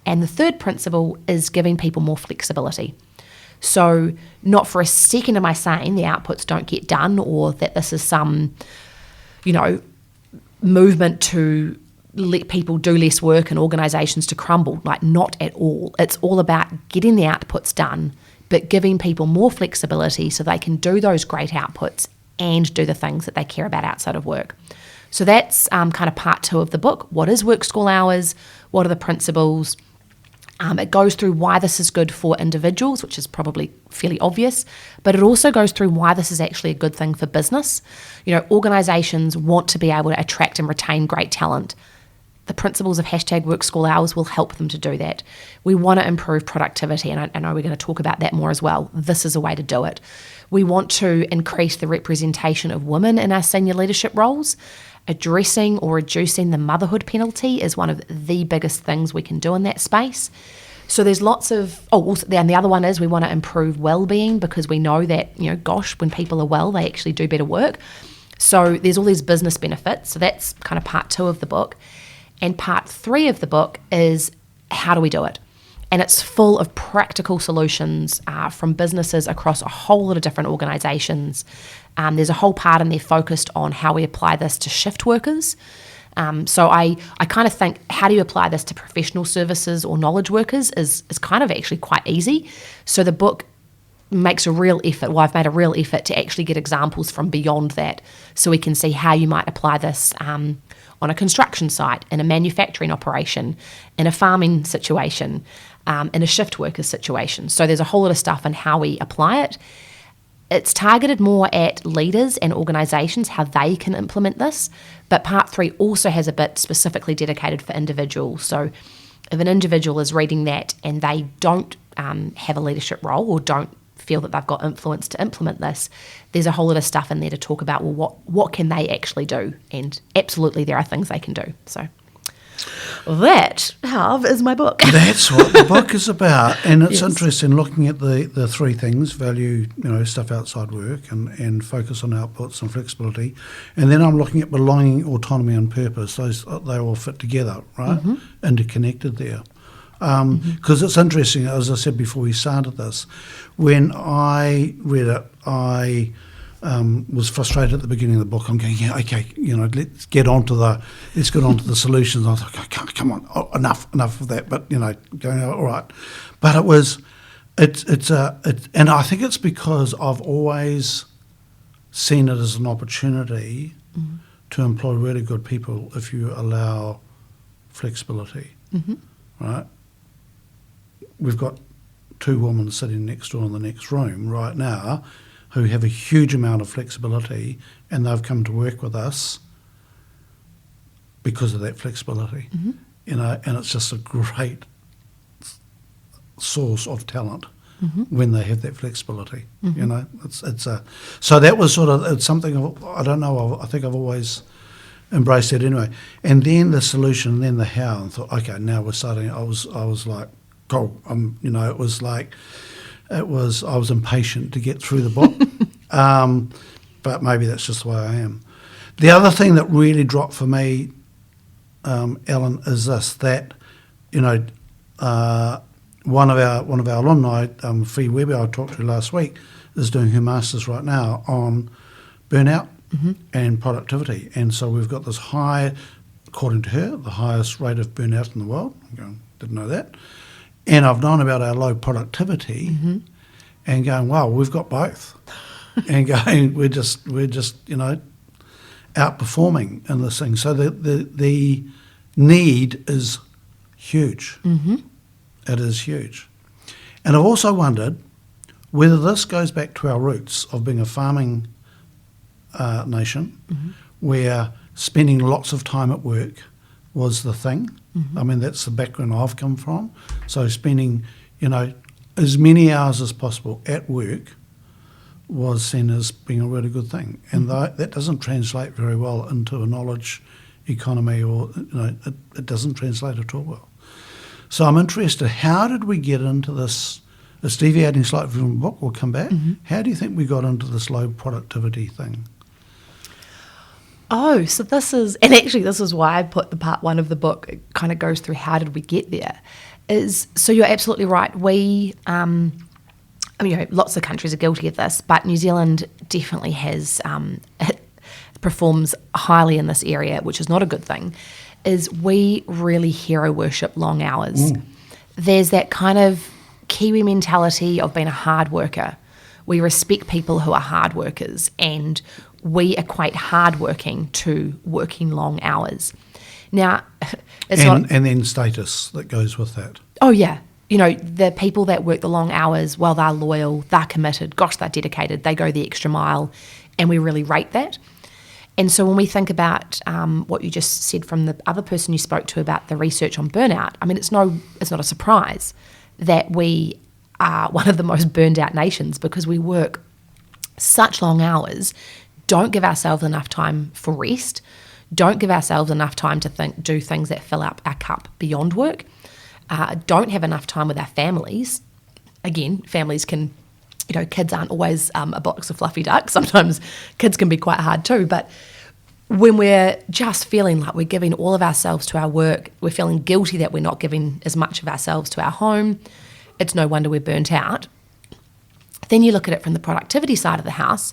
And the third principle is giving people more flexibility. So not for a second am I saying the outputs don't get done, or that this is some, movement to let people do less work and organisations to crumble. Like, not at all. It's all about getting the outputs done, but giving people more flexibility so they can do those great outputs and do the things that they care about outside of work. So that's kind of part 2 of the book. What is WorkSchoolHours? What are the principles? It goes through why this is good for individuals, which is probably fairly obvious, but it also goes through why this is actually a good thing for business. Organisations want to be able to attract and retain great talent. The principles of #WorkSchoolHours will help them to do that. We want to improve productivity, and I know we're going to talk about that more as well. This is a way to do it. We want to increase the representation of women in our senior leadership roles. Addressing or reducing the motherhood penalty is one of the biggest things we can do in that space. So there's lots of, and the other one is we want to improve well-being, because we know that, when people are well, they actually do better work. So there's all these business benefits. So that's kind of part 2 of the book. And part 3 of the book is how do we do it? And it's full of practical solutions from businesses across a whole lot of different organisations. There's a whole part in there focused on how we apply this to shift workers. So I kind of think, how do you apply this to professional services or knowledge workers is kind of actually quite easy. So the book makes a real effort, I've made a real effort to actually get examples from beyond that, so we can see how you might apply this on a construction site, in a manufacturing operation, in a farming situation, in a shift worker situation. So there's a whole lot of stuff on how we apply it. It's targeted more at leaders and organisations, how they can implement this, but part 3 also has a bit specifically dedicated for individuals. So if an individual is reading that and they don't have a leadership role or don't feel that they've got influence to implement this, there's a whole lot of stuff in there to talk about, well, what can they actually do? And absolutely there are things they can do. So that, Harv, is my book. That's what the book is about. And it's interesting looking at the 3 things: value, stuff outside work, and focus on outputs and flexibility. And then I'm looking at belonging, autonomy and purpose. They all fit together, right? Mm-hmm. Interconnected there. Because it's interesting, as I said before we started this, when I read it, I was frustrated at the beginning of the book. I'm going, let's get onto the solutions. I was like, okay, come on, enough of that. But going, all right. But and I think it's because I've always seen it as an opportunity to employ really good people if you allow flexibility, right? We've got 2 women sitting next door in the next room right now who have a huge amount of flexibility, and they've come to work with us because of that flexibility. And it's just a great source of talent when they have that flexibility. So that was it's something I don't know. I think I've always embraced it anyway. And then the solution, and then the how, and thought, okay, now we're starting. I was like, cool. It was like. I was impatient to get through the book, but maybe that's just the way I am. The other thing that really dropped for me, Ellen, is this: that one of our alumni, Fee Webber, I talked to last week, is doing her masters right now on burnout and productivity, and so we've got this high, according to her, the highest rate of burnout in the world. I'm going, didn't know that. And I've known about our low productivity, and going, wow, we've got both, and going, we're just outperforming in this thing. So the need is huge. It is huge, and I've also wondered whether this goes back to our roots of being a farming nation, where spending lots of time at work was the thing. I mean, that's the background I've come from. So spending, as many hours as possible at work was seen as being a really good thing. And that doesn't translate very well into a knowledge economy, or, it doesn't translate at all well. So I'm interested, how did we get into this? It's deviating slightly from the book, we'll come back. How do you think we got into this low productivity thing? Oh, so this is why I put the part 1 of the book. It kind of goes through how did we get there. So you're absolutely right. We, lots of countries are guilty of this, but New Zealand definitely has, it performs highly in this area, which is not a good thing, is we really hero worship long hours. There's that kind of Kiwi mentality of being a hard worker. We respect people who are hard workers, and we equate hardworking to working long hours. Now, and then status that goes with that. Oh yeah, the people that work the long hours, well, they're loyal, they're committed, gosh, they're dedicated, they go the extra mile, and we really rate that. And so when we think about what you just said from the other person you spoke to about the research on burnout, I mean, it's not a surprise that we are one of the most burned out nations, because we work such long hours, don't give ourselves enough time for rest, don't give ourselves enough time to do things that fill up our cup beyond work, don't have enough time with our families. Again, families can, kids aren't always a box of fluffy ducks. Sometimes kids can be quite hard too, but when we're just feeling like we're giving all of ourselves to our work, we're feeling guilty that we're not giving as much of ourselves to our home, it's no wonder we're burnt out. Then you look at it from the productivity side of the house.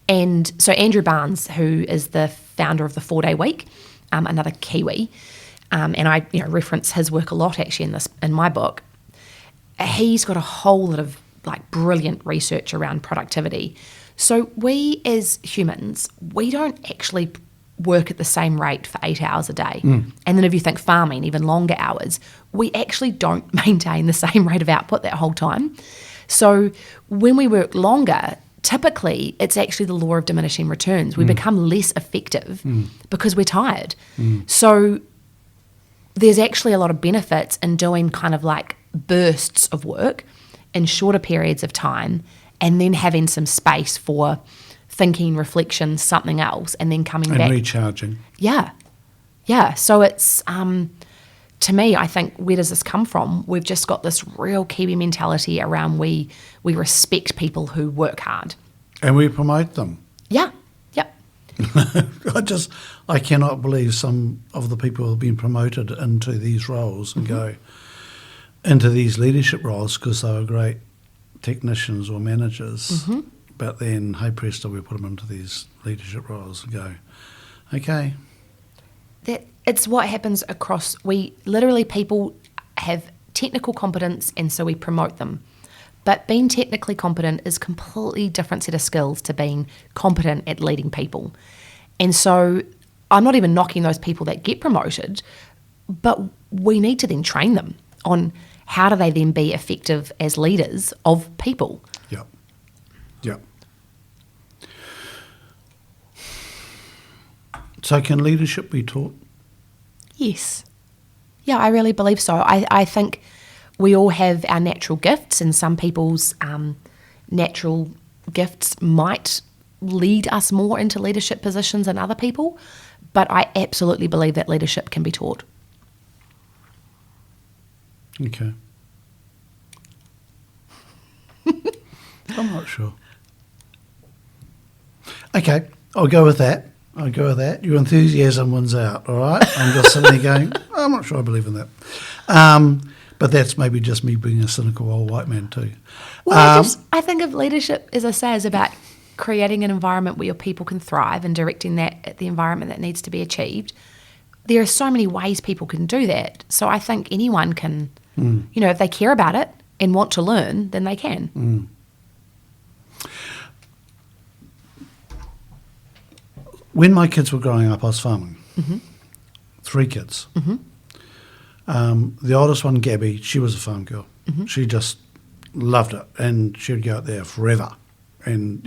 And so Andrew Barnes, who is the founder of the 4-Day Week, another Kiwi, and I reference his work a lot actually in my book. He's got a whole lot of like brilliant research around productivity. So we as humans, we don't actually work at the same rate for 8 hours a day. And then if you think farming, even longer hours, we actually don't maintain the same rate of output that whole time. So when we work longer, typically it's actually the law of diminishing returns. We become less effective because we're tired. So there's actually a lot of benefits in doing kind of like bursts of work in shorter periods of time, and then having some space for thinking, reflection, something else, and then coming back. And recharging. Yeah. So it's, to me, I think, where does this come from? We've just got this real Kiwi mentality around we respect people who work hard. And we promote them. Yeah. Yep. I cannot believe some of the people who have been promoted into these roles and go into these leadership roles because they were great technicians or managers. But then, hey presto, we put them into these leadership roles and go, okay. It's what happens across, people have technical competence and so we promote them. But being technically competent is a completely different set of skills to being competent at leading people. And so I'm not even knocking those people that get promoted, but we need to then train them on how do they then be effective as leaders of people. Yep. So can leadership be taught? Yes. Yeah, I really believe so. I think we all have our natural gifts, and some people's natural gifts might lead us more into leadership positions than other people, but I absolutely believe that leadership can be taught. Okay. I'm not sure. Okay, I'll go with that. Your enthusiasm wins out, all right? I'm just sitting there going, I'm not sure I believe in that. But that's maybe just me being a cynical old white man too. Well, I think of leadership, as I say, is about creating an environment where your people can thrive and directing that at the environment that needs to be achieved. There are so many ways people can do that. So I think anyone can, if they care about it and want to learn, then they can. When my kids were growing up, I was farming. 3 kids. The oldest one, Gabby, she was a farm girl. She just loved it, and she'd go out there forever. And,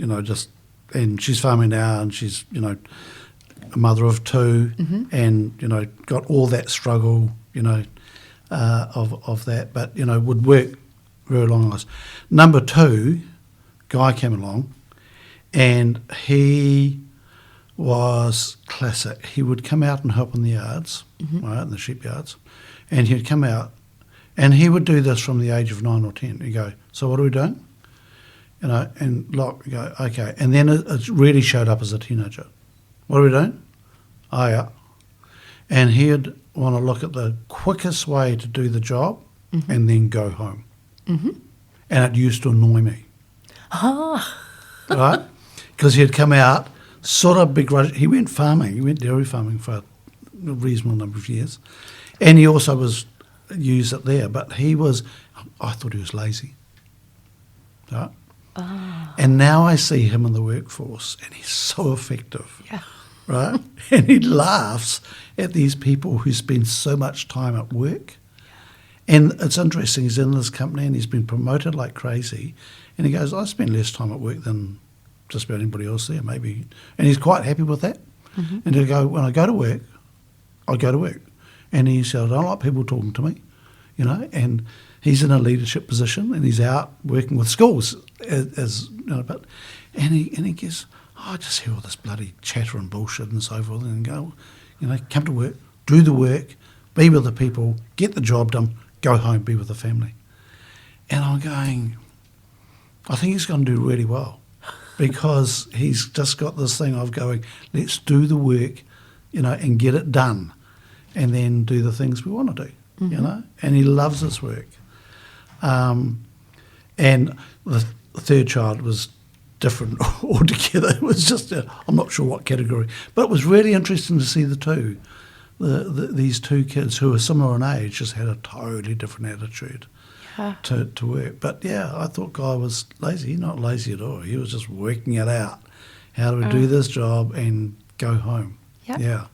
and she's farming now, and she's, a mother of 2, and, got all that struggle, of that, but, would work very long hours. Number 2, Guy came along, and he was classic. He would come out and help in the yards, right, in the sheep yards, and he'd come out, and he would do this from the age of 9 or 10. He'd go, so what are we doing? And Locke would go, okay. And then it really showed up as a teenager. What are we doing? Oh, yeah. And he'd want to look at the quickest way to do the job and then go home. And it used to annoy me. Right? Because he'd come out, sort of begrudging. He went farming. He went dairy farming for a reasonable number of years. And he also used it there. But I thought he was lazy. Right? And now I see him in the workforce, and he's so effective. Yeah. Right? And he laughs at these people who spend so much time at work. And it's interesting, he's in this company and he's been promoted like crazy. And he goes, I spend less time at work than just about anybody else there, maybe. And he's quite happy with that. And he'll go, when I go to work, I go to work. And he said, I don't like people talking to me, and he's in a leadership position and he's out working with schools and he goes, I just hear all this bloody chatter and bullshit and so forth, and go, come to work, do the work, be with the people, get the job done, go home, be with the family. And I'm going, I think he's going to do really well, because he's just got this thing of going, let's do the work, and get it done, and then do the things we want to do, and he loves his work. And the third child was different altogether. It was just, I'm not sure what category, but it was really interesting to see the two, these two kids who were similar in age just had a totally different attitude to work. But yeah, I thought Guy was lazy. Not lazy at all. He was just working it out. How do we do this job and go home? Yep. Yeah.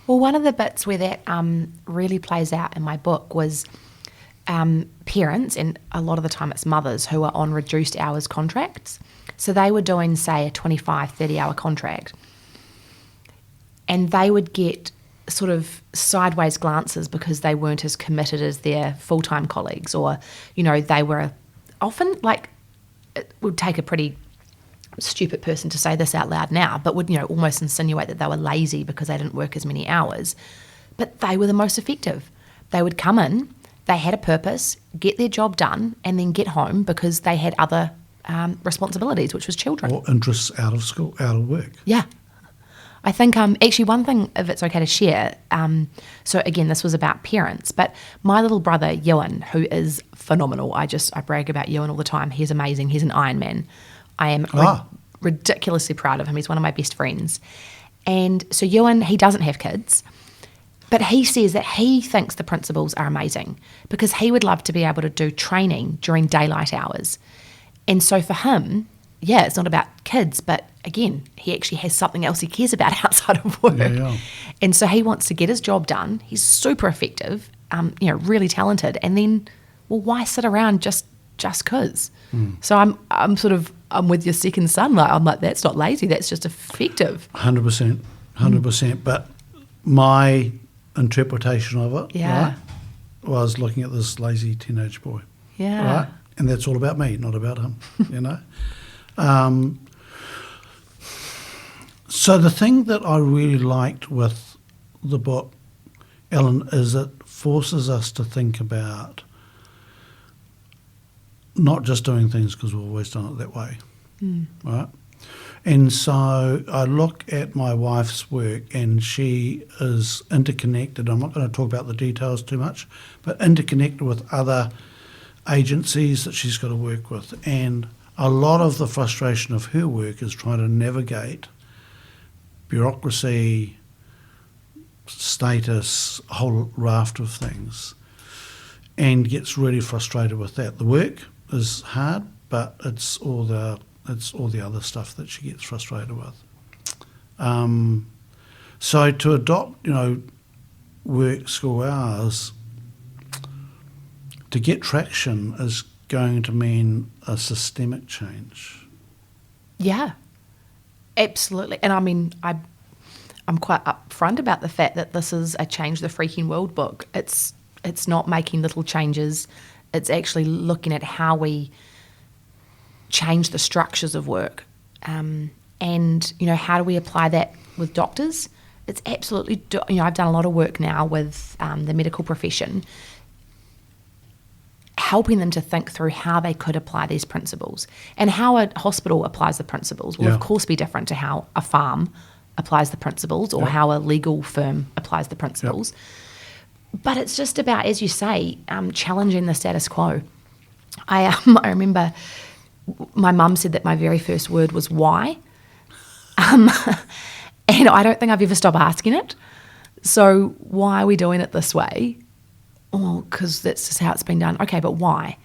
Well, one of the bits where that really plays out in my book was parents, and a lot of the time it's mothers, who are on reduced hours contracts. So they were doing, say, a 25, 30-hour contract, and they would get sort of sideways glances because they weren't as committed as their full-time colleagues, or, they were often, like, it would take a pretty stupid person to say this out loud now, but would, almost insinuate that they were lazy because they didn't work as many hours. But they were the most effective. They would come in, they had a purpose, get their job done, and then get home because they had other responsibilities, which was children. Or interests out of school, out of work. Yeah. I think actually one thing, if it's okay to share, so again, this was about parents, but my little brother, Joan, who is phenomenal. I brag about Joan all the time. He's amazing. He's an Iron Man. I am ridiculously proud of him. He's one of my best friends. And so Joan, he doesn't have kids, but he says that he thinks the principals are amazing because he would love to be able to do training during daylight hours. And so for him, yeah, it's not about kids, but again, he actually has something else he cares about outside of work. Yeah. And so he wants to get his job done. He's super effective, really talented. And then, well, why sit around just because? So I'm with your second son. I'm like, that's not lazy. That's just effective. 100%. But my interpretation of it, right, was looking at this lazy teenage boy. Yeah. Right? And that's all about me, not about him, So the thing that I really liked with the book, Ellen, is it forces us to think about not just doing things because we've always done it that way, right? And so I look at my wife's work, and she is interconnected. I'm not going to talk about the details too much, but interconnected with other agencies that she's got to work with. And a lot of the frustration of her work is trying to navigate bureaucracy, status, a whole raft of things, and gets really frustrated with that. The work is hard, but it's all the other stuff that she gets frustrated with. So to adopt, work school hours, to get traction is going to mean a systemic change. Yeah, absolutely. And I mean, I'm quite upfront about the fact that this is a Change the Freaking World book. It's not making little changes. It's actually looking at how we change the structures of work. And, how do we apply that with doctors? It's absolutely, I've done a lot of work now with the medical profession, helping them to think through how they could apply these principles. And how a hospital applies the principles will, of course, be different to how a farm applies the principles or how a legal firm applies the principles. But it's just about, as you say, challenging the status quo. I remember my mum said that my very first word was why. And I don't think I've ever stopped asking it. So why are we doing it this way? Oh, because that's just how it's been done. Okay, but why?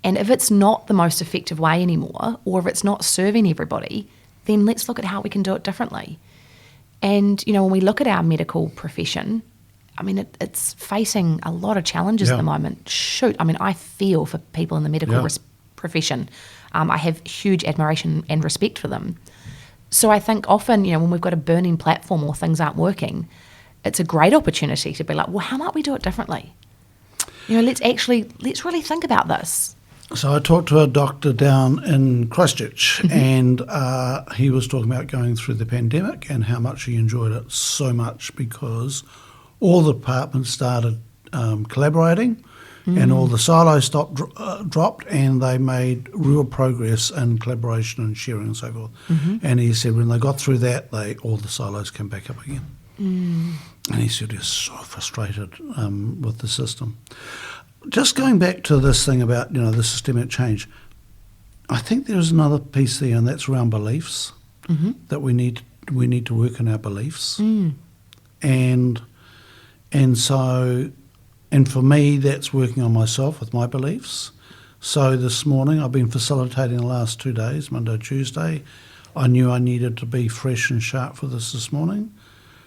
And if it's not the most effective way anymore, or if it's not serving everybody, then let's look at how we can do it differently. And, when we look at our medical profession, I mean, it's facing a lot of challenges at the moment. I feel for people in the medical profession. I have huge admiration and respect for them. So I think often, when we've got a burning platform or things aren't working, it's a great opportunity to be like, well, how might we do it differently? Let's really think about this. So I talked to a doctor down in Christchurch, and he was talking about going through the pandemic and how much he enjoyed it so much because all the departments started collaborating, and all the silos dropped, and they made real progress in collaboration and sharing and so forth. And he said when they got through that, all the silos came back up again. And he said he was so frustrated with the system. Just going back to this thing about, the systemic change, I think there's another piece there, and that's around beliefs, that we need to work on our beliefs. And And so, and for me, that's working on myself with my beliefs. So this morning, I've been facilitating the last 2 days, Monday, Tuesday. I knew I needed to be fresh and sharp for this morning.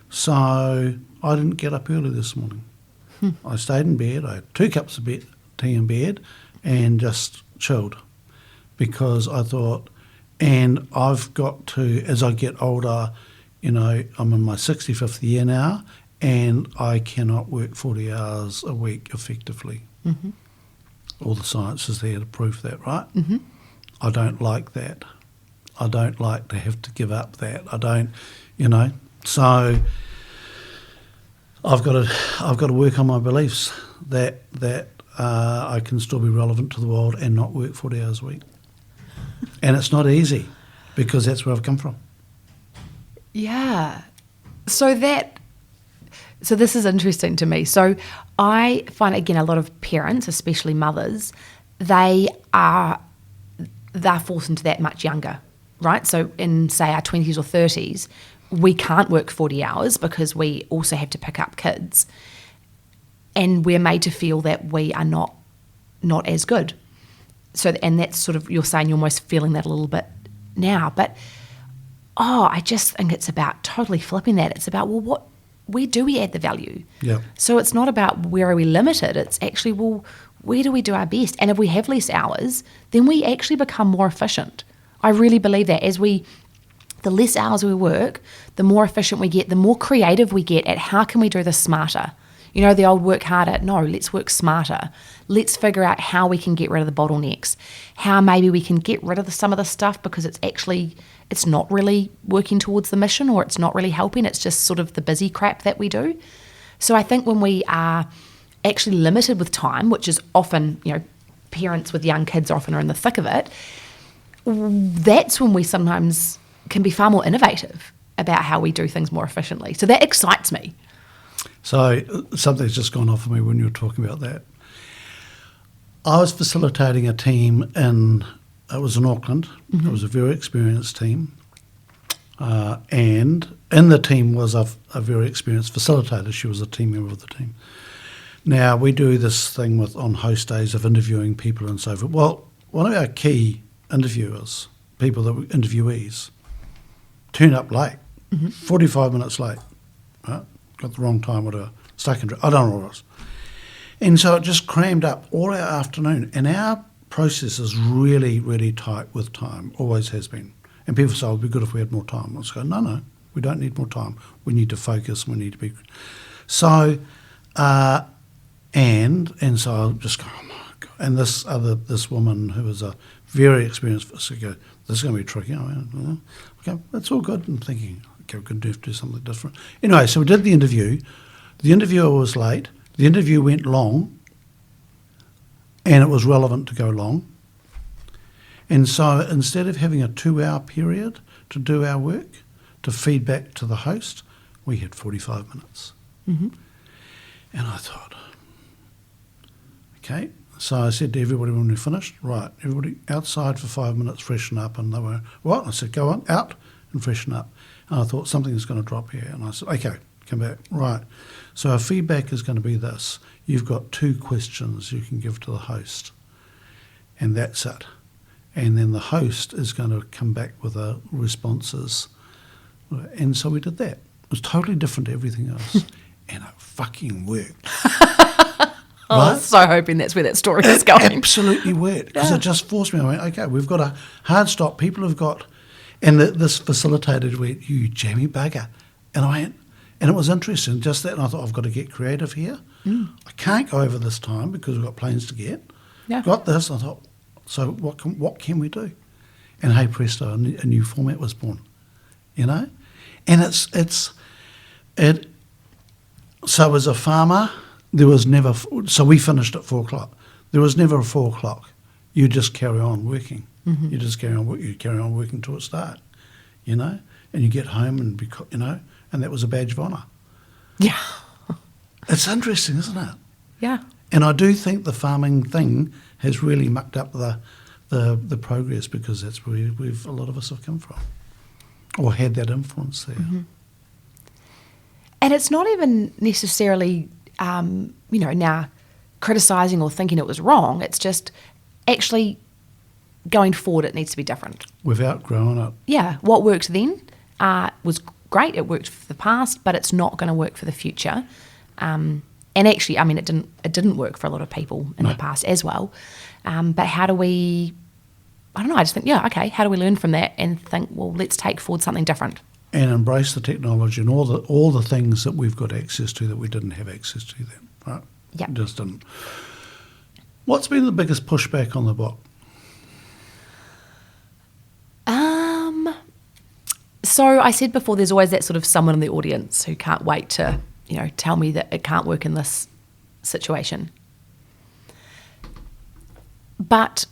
So I didn't get up early this morning. I stayed in bed. I had 2 cups of tea in bed and just chilled, because I thought, and I've got to, as I get older, I'm in my 65th year now, and I cannot work 40 hours a week effectively. Mm-hmm. All the science is there to prove that, right? Mm-hmm. I don't like that. I don't like to have to give up that. I don't, So I've got to work on my beliefs that I can still be relevant to the world and not work 40 hours a week. And it's not easy, because that's where I've come from. Yeah. So this is interesting to me. So I find, again, a lot of parents, especially mothers, they're forced into that much younger, right? So in, say, our 20s or 30s, we can't work 40 hours because we also have to pick up kids. And we're made to feel that we are not as good. So, and that's sort of, you're saying you're almost feeling that a little bit now. But, I just think it's about totally flipping that. It's about, well, where do we add the value? Yeah. So it's not about where are we limited. It's actually, well, where do we do our best? And if we have less hours, then we actually become more efficient. I really believe that the less hours we work, the more efficient we get, the more creative we get at how can we do this smarter. The old work harder. No, let's work smarter. Let's figure out how we can get rid of the bottlenecks, how maybe we can get rid of some of the stuff because it's not really working towards the mission, or it's not really helping. It's just sort of the busy crap that we do. So I think when we are actually limited with time, which is often, parents with young kids often are in the thick of it, that's when we sometimes can be far more innovative about how we do things more efficiently. So that excites me. So something's just gone off of me when you were talking about that. I was facilitating a team it was in Auckland. Mm-hmm. It was a very experienced team. And in the team was a very experienced facilitator. She was a team member of the team. Now, we do this thing on host days of interviewing people and so forth. Well, one of our key interviewers, interviewees, turned up late, 45 minutes late, right? Got the wrong time, whatever, stuck in, I don't know what it was. And so it just crammed up all our afternoon. And our process is really, really tight with time, always has been. And people say, it would be good if we had more time. I was going, no, we don't need more time. We need to focus, we need to be. So, and so I'll just go, oh my God. And this woman who was a very experienced, so go, this is going to be tricky. I went, okay, that's all good. I'm thinking, okay, we're going to do something different. Anyway, so we did the interview. The interviewer was late. The interview went long, and it was relevant to go long. And so instead of having a 2-hour period to do our work, to feed back to the host, we had 45 minutes. Mm-hmm. And I thought, okay. So I said to everybody when we finished, right, everybody outside for 5 minutes, freshen up. And they were, what? I said, go on, out and freshen up. And I thought, something is going to drop here. And I said, okay, come back. Right. So our feedback is going to be this. You've got 2 questions you can give to the host. And that's it. And then the host is going to come back with the responses. And so we did that. It was totally different to everything else. And it fucking worked. I was so hoping that's where that story is going. It absolutely worked. Because it just forced me. I went, okay, we've got a hard stop. People have got... And this facilitator went, you jammy bugger. And I went... And it was interesting, just that. And I thought, I've got to get creative here. I can't go over this time because we've got planes to get. Yeah. Got this. I thought, so what can we do? And hey presto, a new format was born. And so as a farmer, there was never, so we finished at 4 o'clock. There was never a 4 o'clock. You just carry on working. Mm-hmm. You just carry on working till it start, and you get home and, and that was a badge of honour. Yeah. It's interesting, isn't it? Yeah. And I do think the farming thing has really mucked up the progress, because that's where a lot of us have come from, or had that influence there. Mm-hmm. And it's not even necessarily now criticising or thinking it was wrong. It's just actually going forward, it needs to be different. We've outgrown it. Yeah, what worked then was great. It worked for the past, but it's not going to work for the future. And actually, I mean, it didn't work for a lot of people in the past as well. But how do we? I don't know. I just think, okay. How do we learn from that and think, well, let's take forward something different and embrace the technology and all the things that we've got access to that we didn't have access to then, right? Yeah, just didn't. What's been the biggest pushback on the book? So I said before, there's always that sort of someone in the audience who can't wait to, tell me that it can't work in this situation. But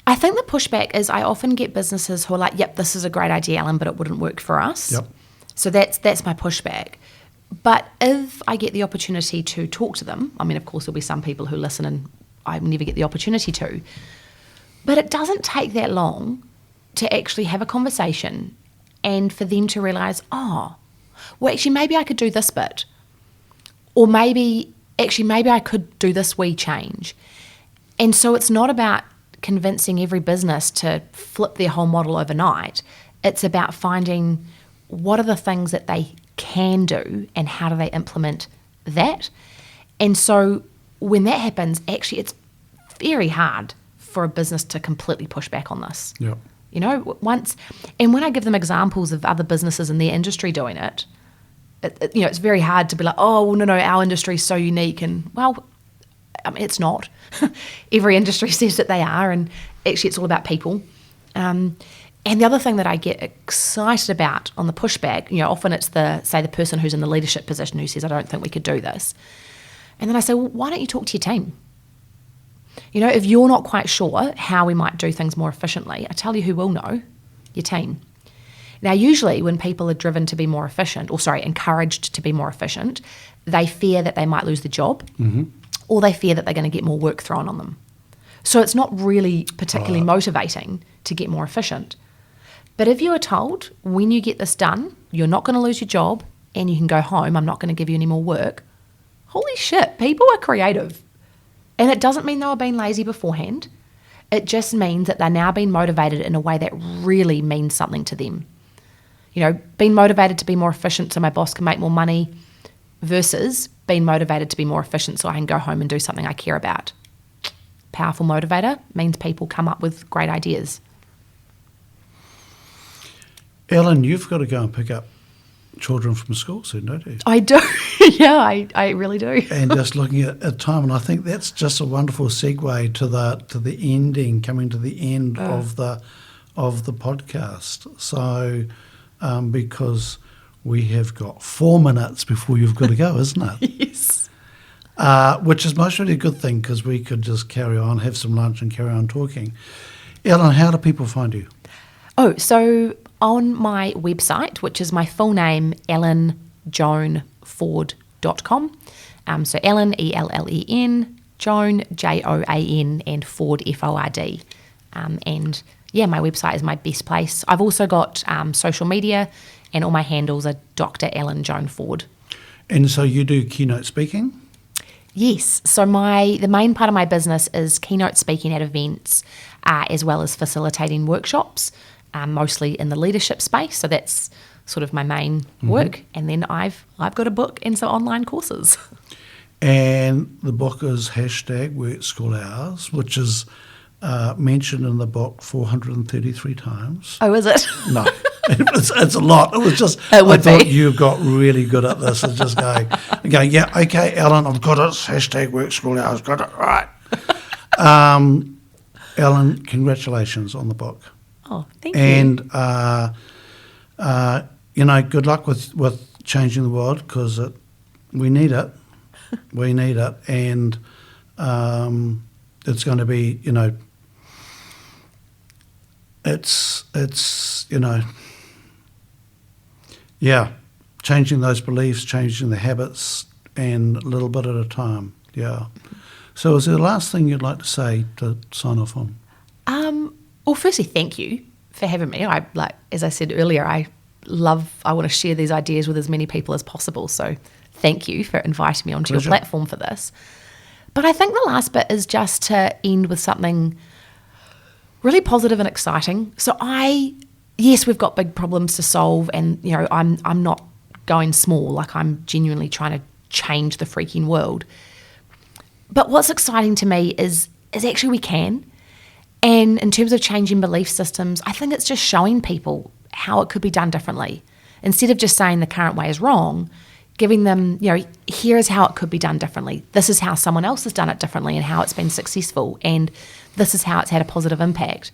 I think the pushback is I often get businesses who are like, yep, this is a great idea, Ellen, but it wouldn't work for us. Yep. So that's my pushback. But if I get the opportunity to talk to them, I mean, of course, there'll be some people who listen and I never get the opportunity to, but it doesn't take that long to actually have a conversation and for them to realise, well, actually, maybe I could do this bit. Or maybe I could do this wee change. And so it's not about convincing every business to flip their whole model overnight. It's about finding what are the things that they can do and how do they implement that. And so when that happens, actually, it's very hard for a business to completely push back on this. Yeah. And when I give them examples of other businesses in their industry doing it, it's very hard to be like, oh, well, no, our industry is so unique. And, well, I mean, it's not. Every industry says that they are, and actually it's all about people. And the other thing that I get excited about on the pushback, often it's the person who's in the leadership position who says, I don't think we could do this. And then I say, well, why don't you talk to your team? If you're not quite sure how we might do things more efficiently, I tell you who will know, your team. Now, usually when people are driven to be more efficient, encouraged to be more efficient, they fear that they might lose the job, or they fear that they're going to get more work thrown on them. So it's not really particularly motivating to get more efficient. But if you are told, when you get this done, you're not going to lose your job and you can go home, I'm not going to give you any more work, holy shit, people are creative. And it doesn't mean they were being lazy beforehand. It just means that they're now being motivated in a way that really means something to them. Being motivated to be more efficient so my boss can make more money versus being motivated to be more efficient so I can go home and do something I care about. Powerful motivator means people come up with great ideas. Ellen, you've got to go and pick up children from school soon, don't you? I do. Yeah, I really do. And just looking at time, and I think that's just a wonderful segue to the ending, coming to the end of the podcast. So, because we have got 4 minutes before you've got to go, isn't it? Yes. Which is most really a good thing because we could just carry on, have some lunch, and carry on talking. Ellen, how do people find you? So on my website, which is my full name, ellenjoanford.com. So Ellen, ELLEN, Joan, JOAN, and Ford, FORD. And yeah, my website is my best place. I've also got social media, and all my handles are Dr. Ellen Joan Ford. And so you do keynote speaking? Yes. So the main part of my business is keynote speaking at events, as well as facilitating workshops, mostly in the leadership space. So that's sort of my main work. And then I've got a book and some online courses. And the book is #workschoolhours, which is mentioned in the book 433 times. Oh, is it? No, it's a lot. It was just, I thought you got really good at this. It's just going, yeah, okay, Ellen, I've got it. #workschoolhours, got it, right. Ellen, congratulations on the book. Oh, thank you. And, good luck with changing the world because we need it. We need it. And it's going to be, changing those beliefs, changing the habits, and a little bit at a time. Yeah. So is there the last thing you'd like to say to sign off on? Well, firstly, thank you for having me. As I said earlier, I want to share these ideas with as many people as possible. So thank you for inviting me onto Pleasure. your platform for this. But I think the last bit is just to end with something really positive and exciting. So yes, we've got big problems to solve, and I'm not going small. Like, I'm genuinely trying to change the freaking world. But what's exciting to me is actually we can. And in terms of changing belief systems, I think it's just showing people how it could be done differently. Instead of just saying the current way is wrong, giving them, here's how it could be done differently. This is how someone else has done it differently and how it's been successful. And this is how it's had a positive impact.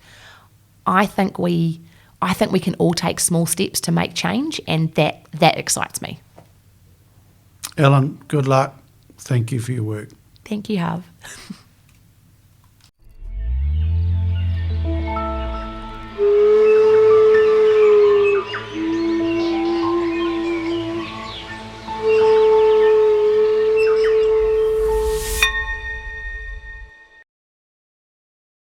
I think we can all take small steps to make change, and that excites me. Ellen, good luck. Thank you for your work. Thank you, Harv.